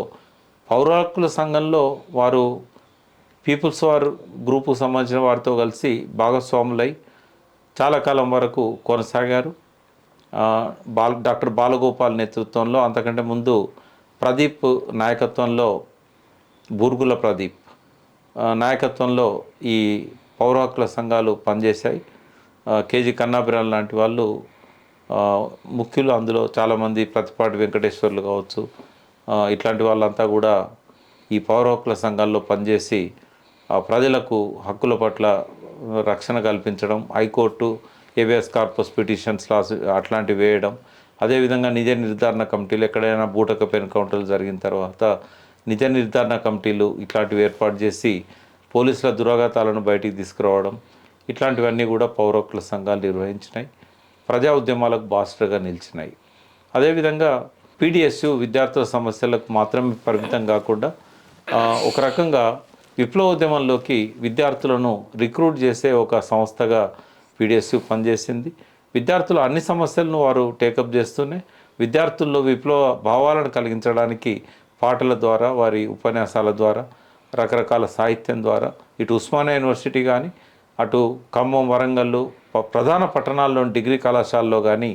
పౌర హక్కుల సంఘంలో వారు పీపుల్స్ వార్ గ్రూపుకు సంబంధించిన వారితో కలిసి భాగస్వాములై చాలా కాలం వరకు కొనసాగారు. డాక్టర్ బాలగోపాల్ నేతృత్వంలో, అంతకంటే ముందు ప్రదీప్ నాయకత్వంలో, బూర్గుల ప్రదీప్ నాయకత్వంలో ఈ పౌర హక్కుల సంఘాలు పనిచేశాయి. కేజీ కన్నాభిరాల్ లాంటి వాళ్ళు ముఖ్యులు. అందులో చాలామంది ప్రతిపాటి వెంకటేశ్వర్లు కావచ్చు, ఇట్లాంటి వాళ్ళంతా కూడా ఈ పౌర హక్కుల సంఘాల్లో పనిచేసి ప్రజలకు హక్కుల పట్ల రక్షణ కల్పించడం, హైకోర్టు హేబియస్ కార్పస్ పిటిషన్స్ అట్లాంటివి వేయడం, అదేవిధంగా నిజ నిర్ధారణ కమిటీలు, ఎక్కడైనా బూటకపు ఎన్కౌంటర్లు జరిగిన తర్వాత నిజ నిర్ధారణ కమిటీలు ఇట్లాంటివి ఏర్పాటు చేసి పోలీసుల దురాఘాతాలను బయటికి తీసుకురావడం, ఇట్లాంటివన్నీ కూడా పౌర హక్కుల సంఘాలు నిర్వహించినాయి. ప్రజా ఉద్యమాలకు బాస్టర్గా నిలిచినాయి. అదేవిధంగా పీడిఎస్యు విద్యార్థుల సమస్యలకు మాత్రమే పరిమితం కాకుండా ఒక రకంగా విప్లవోద్యమంలోకి విద్యార్థులను రిక్రూట్ చేసే ఒక సంస్థగా పీడిఎస్యు పనిచేసింది. విద్యార్థుల అన్ని సమస్యలను వారు టేకప్ చేస్తూనే విద్యార్థుల్లో విప్లవ భావాలను కలిగించడానికి పాటల ద్వారా, వారి ఉపన్యాసాల ద్వారా, రకరకాల సాహిత్యం ద్వారా ఇటు ఉస్మానియా యూనివర్సిటీ కానీ, అటు ఖమ్మం, వరంగల్ ప్రధాన పట్టణాల్లోని డిగ్రీ కళాశాలలో కానీ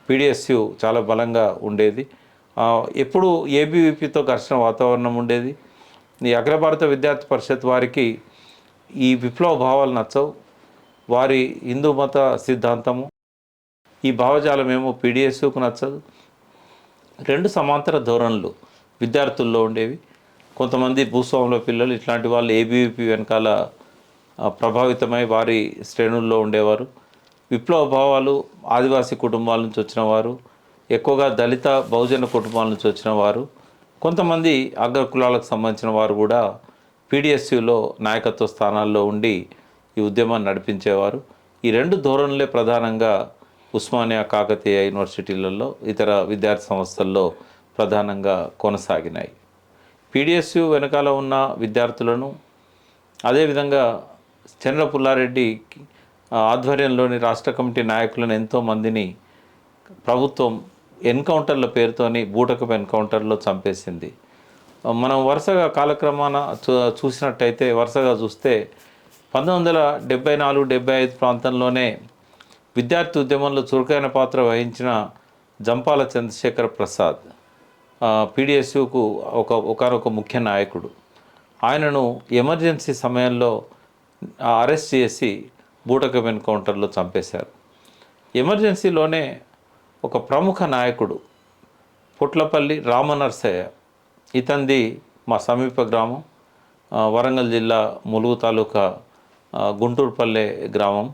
పీడిఎస్యు చాలా బలంగా ఉండేది. ఎప్పుడు ఏబీవీపీతో ఘర్షణ వాతావరణం ఉండేది. ఈ అఖిల భారత విద్యార్థి పరిషత్ వారికి ఈ విప్లవ భావాలు నచ్చవు. వారి హిందూ మత సిద్ధాంతము, ఈ భావజాలం ఏమో పీడిఎస్యుకు నచ్చదు. రెండు సమాంతర ధోరణులు విద్యార్థుల్లో ఉండేవి. కొంతమంది భూస్వాముల పిల్లలు ఇట్లాంటి వాళ్ళు ఏబీవీపీ వెనకాల ప్రభావితమై వారి శ్రేణుల్లో ఉండేవారు. విప్లవ భావాలు ఆదివాసీ కుటుంబాల నుంచి వచ్చిన వారు, ఎక్కువగా దళిత బహుజన కుటుంబాల నుంచి వచ్చిన వారు, కొంతమంది అగ్ర కులాలకు సంబంధించిన వారు కూడా పీడిఎస్యులో నాయకత్వ స్థానాల్లో ఉండి ఈ ఉద్యమాన్ని నడిపించేవారు. ఈ రెండు ధోరణులే ప్రధానంగా ఉస్మానియా, కాకతీయ యూనివర్సిటీలలో, ఇతర విద్యార్థి సంస్థల్లో ప్రధానంగా కొనసాగినాయి. పీడిఎస్యు వెనకాల ఉన్న విద్యార్థులను, అదేవిధంగా చంద్ర పుల్లారెడ్డి ఆధ్వర్యంలోని రాష్ట్ర కమిటీ నాయకులను ఎంతోమందిని ప్రభుత్వం ఎన్కౌంటర్ల పేరుతోని బూటకపు ఎన్కౌంటర్లో చంపేసింది. మనం వరుసగా కాలక్రమాన చూసినట్టయితే, వరుసగా చూస్తే 1974-75 ప్రాంతంలోనే విద్యార్థి ఉద్యమంలో చురుకైన పాత్ర వహించిన జంపాల చంద్రశేఖర్ ప్రసాద్ పీడిఎస్యుకు ఒకనొక ముఖ్య నాయకుడు. ఆయనను ఎమర్జెన్సీ సమయంలో అరెస్ట్ చేసి బూటకపు ఎన్కౌంటర్లో చంపేశారు. ఎమర్జెన్సీలోనే ఒక ప్రముఖ నాయకుడు పుట్లపల్లి రామనర్సయ్య, ఇతంది మా సమీప గ్రామం, వరంగల్ జిల్లా ములుగు తాలూకా గుంటూరుపల్లె గ్రామం,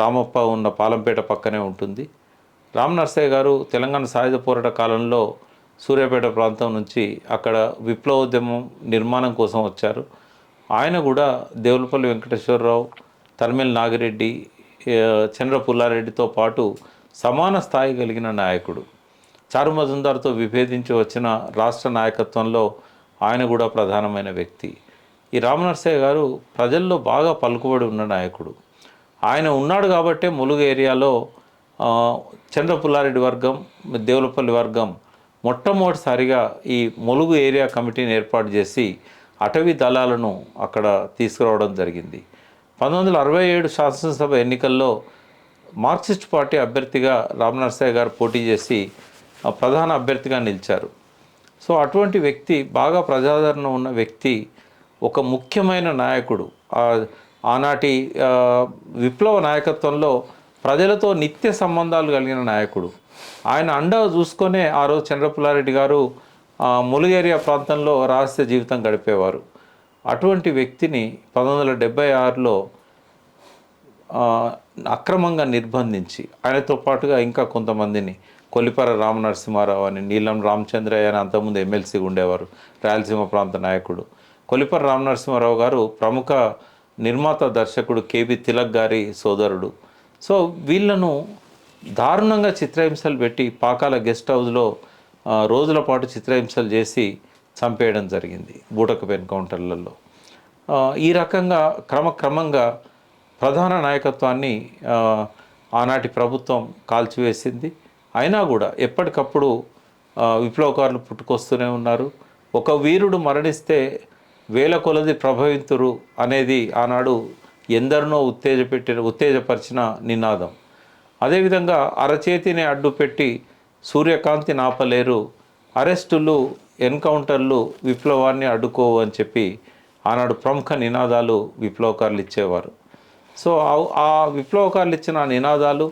రామప్ప ఉన్న పాలంపేట పక్కనే ఉంటుంది. రామనర్సయ్య గారు తెలంగాణ సాయుధ పోరాట కాలంలో సూర్యాపేట ప్రాంతం నుంచి అక్కడ విప్లవోద్యమం నిర్మాణం కోసం వచ్చారు. ఆయన కూడా దేవులపల్లి వెంకటేశ్వరరావు, తరిమెల్ నాగిరెడ్డి, చంద్ర పుల్లారెడ్డితో పాటు సమాన స్థాయి కలిగిన నాయకుడు. చారు మజుందార్తో విభేదించి వచ్చిన రాష్ట్ర నాయకత్వంలో ఆయన కూడా ప్రధానమైన వ్యక్తి. ఈ రామనర్సయ్య గారు ప్రజల్లో బాగా పలుకుబడి ఉన్న నాయకుడు. ఆయన ఉన్నాడు కాబట్టే ములుగు ఏరియాలో చంద్ర పుల్లారెడ్డి వర్గం, దేవులపల్లి వర్గం మొట్టమొదటిసారిగా ఈ ములుగు ఏరియా కమిటీని ఏర్పాటు చేసి అటవీ దళాలను అక్కడ తీసుకురావడం జరిగింది. 1967 శాసనసభ ఎన్నికల్లో మార్క్సిస్ట్ పార్టీ అభ్యర్థిగా రామనర్సయ్య గారు పోటీ చేసి ప్రధాన అభ్యర్థిగా నిలిచారు. సో అటువంటి వ్యక్తి, బాగా ప్రజాదరణ ఉన్న వ్యక్తి, ఒక ముఖ్యమైన నాయకుడు, ఆనాటి విప్లవ నాయకత్వంలో ప్రజలతో నిత్య సంబంధాలు కలిగిన నాయకుడు. ఆయన అండ చూసుకొనే ఆ రోజు చంద్రపుల్లారెడ్డి గారు ములుగు ఏరియా ప్రాంతంలో రహస్య జీవితం గడిపేవారు. అటువంటి వ్యక్తిని 1976లో అక్రమంగా నిర్బంధించి, ఆయనతో పాటుగా ఇంకా కొంతమందిని, కొల్లిపర రామనరసింహారావు అని, నీలం రామచంద్రయ్య అని అంతకుముందు ఎమ్మెల్సీగా ఉండేవారు, రాయలసీమ ప్రాంత నాయకుడు. కొల్లిపర రామనరసింహారావు గారు ప్రముఖ నిర్మాత దర్శకుడు కేబి తిలక్ గారి సోదరుడు. సో వీళ్ళను దారుణంగా చిత్రహింసలు పెట్టి పాకాల గెస్ట్ హౌస్లో రోజుల పాటు చిత్రహింసలు చేసి చంపేయడం జరిగింది బూటకపు ఎన్కౌంటర్లలో. ఈ రకంగా క్రమక్రమంగా ప్రధాన నాయకత్వాన్ని ఆనాటి ప్రభుత్వం కాల్చివేసింది. అయినా కూడా ఎప్పటికప్పుడు విప్లవకారులు పుట్టుకొస్తూనే ఉన్నారు. ఒక వీరుడు మరణిస్తే వేల కొలది ప్రభవితురు అనేది ఆనాడు ఎందరినో ఉత్తేజపరిచిన నినాదం. అదేవిధంగా అరచేతిని అడ్డుపెట్టి సూర్యకాంతి నాపలేరు, అరెస్టులు ఎన్కౌంటర్లు విప్లవాన్ని అడ్డుకోవు అని చెప్పి ఆనాడు ప్రముఖ నినాదాలు విప్లవకారులు ఇచ్చేవారు. సో ఆ విప్లవకారులు ఇచ్చిన నినాదాలు,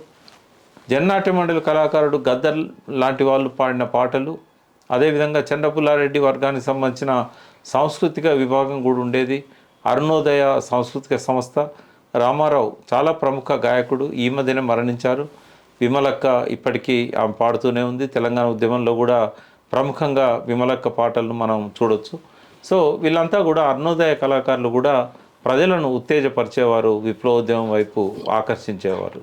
జన్నాట్య మండలి కళాకారుడు గద్దర్ లాంటి వాళ్ళు పాడిన పాటలు, అదేవిధంగా చంద్రపుల్లారెడ్డి వర్గానికి సంబంధించిన సాంస్కృతిక విభాగం కూడా ఉండేది. అరుణోదయ సాంస్కృతిక సంస్థ. రామారావు చాలా ప్రముఖ గాయకుడు, ఈ మధ్యనే మరణించారు. విమలక్క ఇప్పటికీ ఆమె పాడుతూనే ఉంది. తెలంగాణ ఉద్యమంలో కూడా ప్రముఖంగా విమలక్క పాటలను మనం చూడొచ్చు. సో వీళ్ళంతా కూడా అరుణోదయ కళాకారులు కూడా ప్రజలను ఉత్తేజపరిచేవారు, విప్లవోద్యమం వైపు ఆకర్షించేవారు.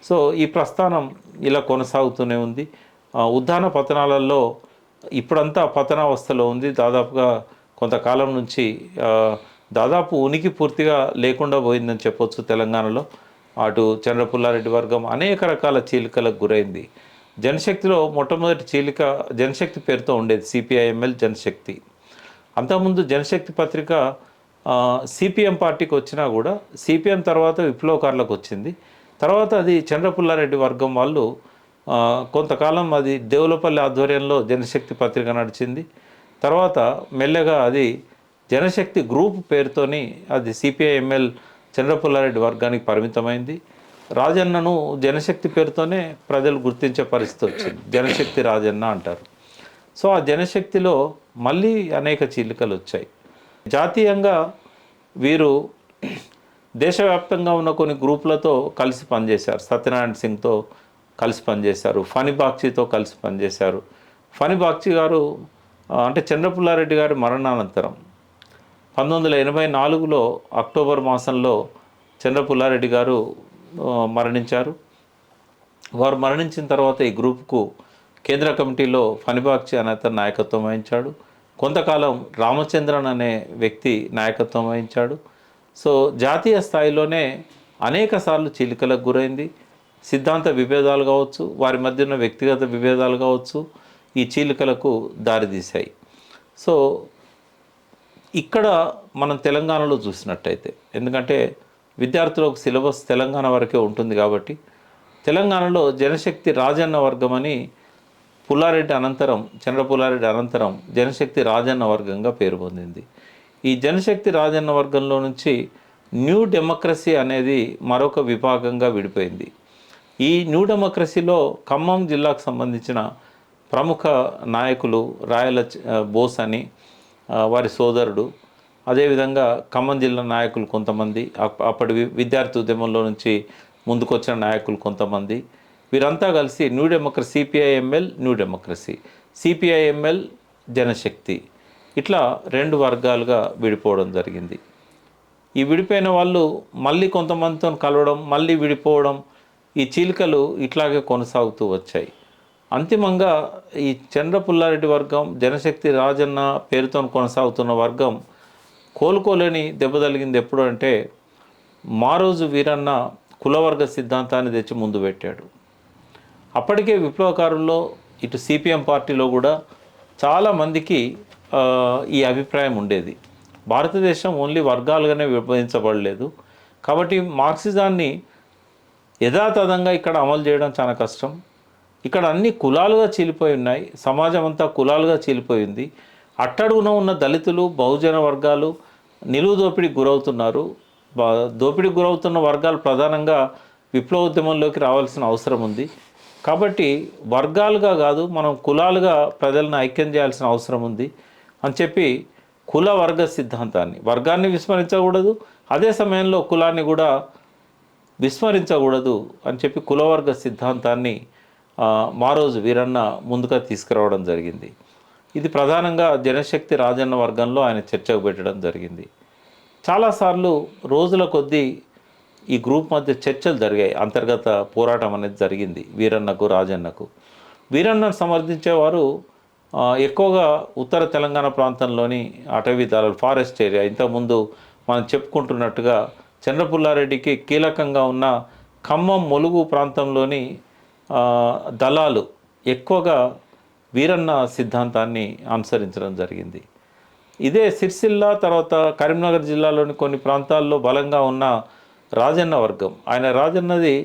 సో ఈ ప్రస్థానం ఇలా కొనసాగుతూనే ఉంది. ఉద్దాన పతనాలలో ఇప్పుడంతా పతనావస్థలో ఉంది. దాదాపుగా కొంతకాలం నుంచి దాదాపు ఉనికి పూర్తిగా లేకుండా పోయిందని చెప్పొచ్చు తెలంగాణలో. అటు చంద్రపుల్లారెడ్డి వర్గం అనేక రకాల చీలికలకు గురైంది. జనశక్తిలో మొట్టమొదటి చీలిక జనశక్తి పేరుతో ఉండేది, సిపిఐఎంఎల్ జనశక్తి. అంతకుముందు జనశక్తి పత్రిక సిపిఎం పార్టీకి వచ్చినా కూడా సిపిఎం తర్వాత విప్లవకారులకు వచ్చింది. తర్వాత అది చంద్రపుల్లారెడ్డి వర్గం వాళ్ళు కొంతకాలం అది దేవులపల్లి ఆధ్వర్యంలో జనశక్తి పత్రిక నడిచింది. తర్వాత మెల్లగా అది జనశక్తి గ్రూప్ పేరుతోని అది సిపిఐఎంఎల్ చంద్రపుల్లారెడ్డి వర్గానికి పరిమితమైంది. రాజన్నను జనశక్తి పేరుతోనే ప్రజలు గుర్తించే పరిస్థితి వచ్చింది. జనశక్తి రాజన్న అంటారు. సో ఆ జనశక్తిలో మళ్ళీ అనేక చీలికలు వచ్చాయి. జాతీయంగా వీరు దేశవ్యాప్తంగా ఉన్న కొన్ని గ్రూపులతో కలిసి పనిచేశారు. సత్యనారాయణ సింగ్తో కలిసి పనిచేశారు, ఫణి బాగ్చితో కలిసి పనిచేశారు. ఫణి బాగ్చి గారు అంటే చంద్రపుల్లారెడ్డి గారి మరణానంతరం 1984లో అక్టోబర్ మాసంలో చంద్రపుల్లారెడ్డి గారు మరణించారు. వారు మరణించిన తర్వాత ఈ గ్రూప్కు కేంద్ర కమిటీలో ఫణి బాగ్చి అనే అతను నాయకత్వం వహించాడు. కొంతకాలం రామచంద్రన్ అనే వ్యక్తి నాయకత్వం వహించాడు. సో జాతీయ స్థాయిలోనే అనేక సార్లు చీలికలకు గురైంది. సిద్ధాంత విభేదాలు కావచ్చు, వారి మధ్య ఉన్న వ్యక్తిగత విభేదాలు కావచ్చు, ఈ చీలికలకు దారితీశాయి. సో ఇక్కడ మనం తెలంగాణలో చూసినట్టయితే, ఎందుకంటే విద్యార్థులకు సిలబస్ తెలంగాణ వరకే ఉంటుంది కాబట్టి, తెలంగాణలో జనశక్తి రాజన్న వర్గం అని పుల్లారెడ్డి అనంతరం, చంద్రపుల్లారెడ్డి అనంతరం జనశక్తి రాజన్న వర్గంగా పేరు పొందింది. ఈ జనశక్తి రాజన్న వర్గంలో నుంచి న్యూ డెమోక్రసీ అనేది మరొక విభాగంగా విడిపోయింది. ఈ న్యూ డెమోక్రసీలో ఖమ్మం జిల్లాకు సంబంధించిన ప్రముఖ నాయకులు రాయల బోస్ అని వారి సోదరుడు, అదేవిధంగా ఖమ్మం జిల్లా నాయకులు కొంతమంది, అప్పటి విద్యార్థి ఉద్యమంలో నుంచి ముందుకొచ్చిన నాయకులు కొంతమంది, వీరంతా కలిసి New Democracy, CPI ML New Democracy, CPI ML Janashakti, ఇట్లా రెండు వర్గాలుగా విడిపోవడం జరిగింది. ఈ విడిపోయిన వాళ్ళు మళ్ళీ కొంతమందితో కలవడం, మళ్ళీ విడిపోవడం, ఈ చీలికలు ఇట్లాగే కొనసాగుతూ వచ్చాయి. అంతిమంగా ఈ చంద్రపుల్లారెడ్డి వర్గం, జనశక్తి రాజన్న పేరుతో కొనసాగుతున్న వర్గం కోలుకోలేని దెబ్బ తగిలింది ఎప్పుడు అంటే, మారోజు వీరన్న కులవర్గ సిద్ధాంతాన్ని తెచ్చి ముందు పెట్టాడు. అప్పటికే విప్లవకారుల్లో ఇటు సిపిఎం పార్టీలో కూడా చాలామందికి ఈ అభిప్రాయం ఉండేది. భారతదేశం ఓన్లీ వర్గాలుగానే విభజించబడలేదు కాబట్టి మార్క్సిజాన్ని యథాతథంగా ఇక్కడ అమలు చేయడం చాలా కష్టం. ఇక్కడ అన్ని కులాలుగా చీలిపోయి ఉన్నాయి, సమాజం అంతా కులాలుగా చీలిపోయింది. అట్టడుగున ఉన్న దళితులు, బహుజన వర్గాలు నిలువు దోపిడీకి గురవుతున్నారు. దోపిడీకి గురవుతున్న వర్గాలు ప్రధానంగా విప్లవోద్యమంలోకి రావాల్సిన అవసరం ఉంది. కాబట్టి వర్గాలుగా కాదు, మనం కులాలుగా ప్రజలను ఐక్యం చేయాల్సిన అవసరం ఉంది అని చెప్పి కుల వర్గ సిద్ధాంతాన్ని, వర్గాన్ని విస్మరించకూడదు, అదే సమయంలో కులాన్ని కూడా విస్మరించకూడదు అని చెప్పి కులవర్గ సిద్ధాంతాన్ని మారోజు వీరన్న ముందుగా తీసుకురావడం జరిగింది. ఇది ప్రధానంగా జనశక్తి రాజన్న వర్గంలో ఆయన చర్చకు పెట్టడం జరిగింది. చాలాసార్లు రోజుల కొద్దీ ఈ గ్రూప్ మధ్య చర్చలు జరిగాయి, అంతర్గత పోరాటం అనేది జరిగింది వీరన్నకు, రాజన్నకు. వీరన్నను సమర్థించేవారు ఎక్కువగా ఉత్తర తెలంగాణ ప్రాంతంలోని అటవీ దళాలు, ఫారెస్ట్ ఏరియా, ఇంతకుముందు మనం చెప్పుకుంటున్నట్టుగా చంద్రపుల్లారెడ్డికి కీలకంగా ఉన్న ఖమ్మం, ములుగు ప్రాంతంలోని దళాలు ఎక్కువగా వీరన్న సిద్ధాంతాన్ని అనుసరించడం జరిగింది. ఇదే సిరిసిల్ల తర్వాత కరీంనగర్ జిల్లాలోని కొన్ని ప్రాంతాల్లో బలంగా ఉన్న రాజన్న వర్గం, ఆయన రాజన్నది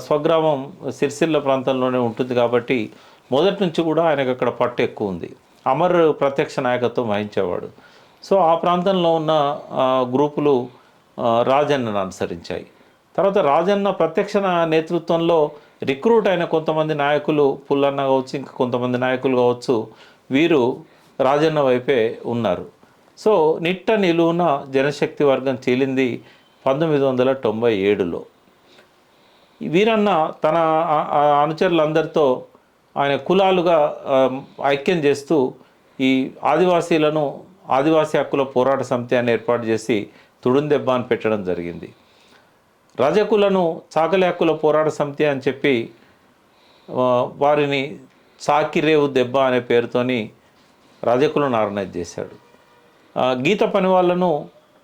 స్వగ్రామం సిరిసిల్ల ప్రాంతంలోనే ఉంటుంది కాబట్టి మొదటి నుంచి కూడా ఆయనకు అక్కడ పట్టు ఎక్కువ ఉంది. అమర్ ప్రత్యక్ష నాయకత్వం వహించేవాడు. సో ఆ ప్రాంతంలో ఉన్న గ్రూపులు రాజన్నను అనుసరించాయి. తర్వాత రాజన్న ప్రత్యక్ష నేతృత్వంలో రిక్రూట్ అయిన కొంతమంది నాయకులు, పుల్లన్న కావచ్చు, ఇంకా కొంతమంది నాయకులు కావచ్చు, వీరు రాజన్న వైపే ఉన్నారు. సో నిట్ట నిలువున జనశక్తి వర్గం చీలింది 1997లో. వీరన్న తన అనుచరులందరితో ఆయన కులాలుగా ఐక్యం చేస్తూ ఈ ఆదివాసీలను ఆదివాసీ హక్కుల పోరాట సమితి అని ఏర్పాటు చేసి తుడుందెబ్బ అని పెట్టడం జరిగింది. రజకులను చాకలి హక్కుల పోరాట సమితి అని చెప్పి వారిని చాకిరేవు దెబ్బ అనే పేరుతోని రజకులను ఆర్గనైజ్ చేశాడు. గీత పని వాళ్ళను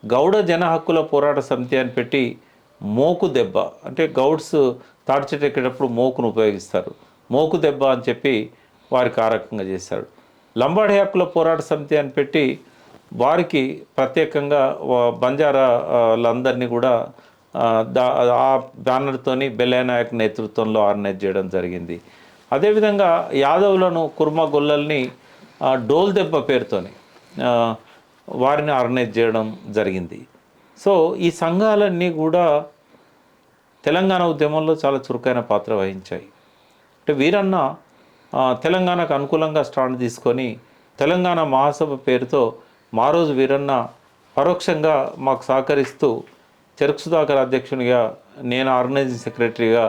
గౌడ జన హక్కుల పోరాట సమితి అని పెట్టి మోకు దెబ్బ, అంటే గౌడ్స్ తాటి చెట్టు ఎక్కేటప్పుడు మోకును ఉపయోగిస్తారు, మోకు దెబ్బ అని చెప్పి వారికి ఆ రకంగా చేశాడు. లంబాడి హక్కుల పోరాట సమితి అని పెట్టి వారికి ప్రత్యేకంగా బంజారాలందరినీ కూడా ఆ బ్యానర్తోని బెల్లయ్య నాయక్ నేతృత్వంలో ఆర్గనైజ్ చేయడం జరిగింది. అదేవిధంగా యాదవులను, కుర్మ గొల్లల్ని డోల్ దెబ్బ పేరుతోని వారిని ఆర్గనైజ్ చేయడం జరిగింది. సో ఈ సంఘాలన్నీ కూడా తెలంగాణ ఉద్యమంలో చాలా చురుకైన పాత్ర వహించాయి. అంటే వీరన్న తెలంగాణకు అనుకూలంగా స్టాండ్ తీసుకొని తెలంగాణ మహాసభ పేరుతో మారోజు వీరన్న పరోక్షంగా మాకు సహకరిస్తూ చెరుకు సుధాకర్ అధ్యక్షునిగా, నేను ఆర్గనైజింగ్ సెక్రటరీగా,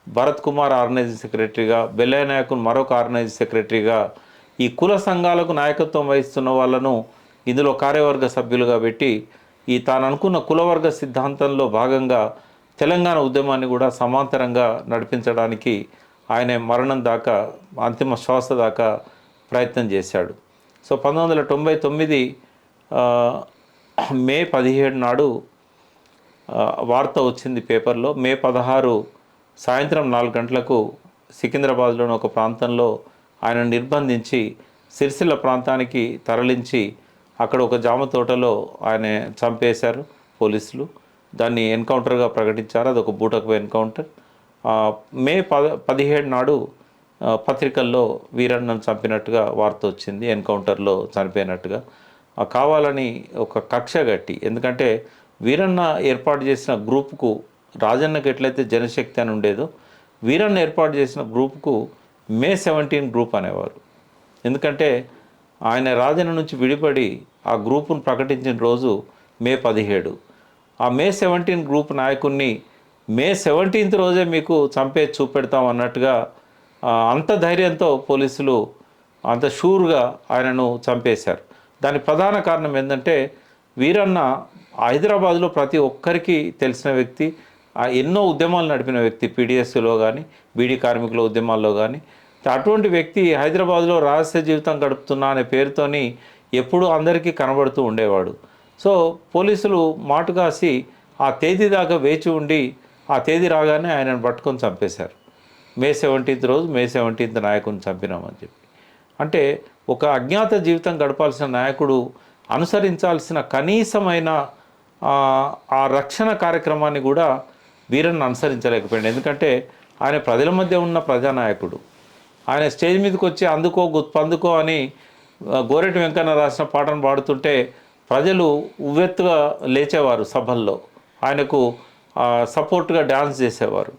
భరత్ కుమార్ ఆర్గనైజింగ్ సెక్రటరీగా, బెల్లయ్య నాయకుని మరొక ఆర్గనైజింగ్ సెక్రటరీగా ఈ కుల సంఘాలకు నాయకత్వం వహిస్తున్న వాళ్ళను ఇందులో కార్యవర్గ సభ్యులుగా పెట్టి ఈ తాను అనుకున్న కులవర్గ సిద్ధాంతంలో భాగంగా తెలంగాణ ఉద్యమాన్ని కూడా సమాంతరంగా నడిపించడానికి ఆయన మరణం దాకా, అంతిమ శ్వాస దాకా ప్రయత్నం చేశాడు. సో 1999 మే 17 నాడు వార్త వచ్చింది పేపర్లో. మే 16 సాయంత్రం 4 గంటలకు సికింద్రాబాద్లోని ఒక ప్రాంతంలో ఆయన నిర్బంధించి సిరిసిల్ల ప్రాంతానికి తరలించి అక్కడ ఒక జామ తోటలో ఆయన చంపేశారు పోలీసులు. దాన్ని ఎన్కౌంటర్గా ప్రకటించారు. అదొక బూటకపు ఎన్కౌంటర్. మే 17 నాడు పత్రికల్లో వీరన్నను చంపినట్టుగా వార్త వచ్చింది, ఎన్కౌంటర్లో చనిపోయినట్టుగా. కావాలని ఒక కక్ష గట్టి, ఎందుకంటే వీరన్న ఏర్పాటు చేసిన గ్రూపుకు, రాజన్నకు ఎట్లయితే జనశక్తి అని ఉండేదో వీరన్న ఏర్పాటు చేసిన గ్రూపుకు మే 17 గ్రూప్ అనేవారు. ఎందుకంటే ఆయన రాజన్న నుంచి విడిపడి ఆ గ్రూపును ప్రకటించిన రోజు మే 17. ఆ మే 17 గ్రూప్ నాయకుడిని మే 17 రోజే మీకు చంపే చూపెడతాం అన్నట్టుగా అంత ధైర్యంతో పోలీసులు అంత షూర్గా ఆయనను చంపేశారు. దానికి ప్రధాన కారణం ఏంటంటే వీరన్న హైదరాబాద్లో ప్రతి ఒక్కరికి తెలిసిన వ్యక్తి, ఎన్నో ఉద్యమాలు నడిపిన వ్యక్తి, పీడిఎస్లో కానీ బీడీ కార్మికుల ఉద్యమాల్లో కానీ. అటువంటి వ్యక్తి హైదరాబాద్లో రహస్య జీవితం గడుపుతున్నా అనే పేరుతోని ఎప్పుడూ అందరికీ కనబడుతూ ఉండేవాడు. సో పోలీసులు మాటుగాసి ఆ తేదీ దాకా వేచి ఉండి ఆ తేదీ రాగానే ఆయనను పట్టుకొని చంపేశారు. మే 17 రోజు మే 17 నాయకుడిని చంపినామని చెప్పి. అంటే ఒక అజ్ఞాత జీవితం గడపాల్సిన నాయకుడు అనుసరించాల్సిన కనీసమైన ఆ రక్షణ కార్యక్రమాన్ని కూడా వీరన్న అనుసరించలేకపోయాడు. ఎందుకంటే ఆయన ప్రజల మధ్య ఉన్న ప్రజానాయకుడు. ఆయన స్టేజ్ మీదకి వచ్చి అందుకో గుత్పందుకో అని గోరెటి వెంకన్న రాసిన పాటను పాడుతుంటే ప్రజలు ఉవ్వెత్తుగా లేచేవారు సభల్లో, ఆయనకు సపోర్ట్గా డ్యాన్స్ చేసేవారు.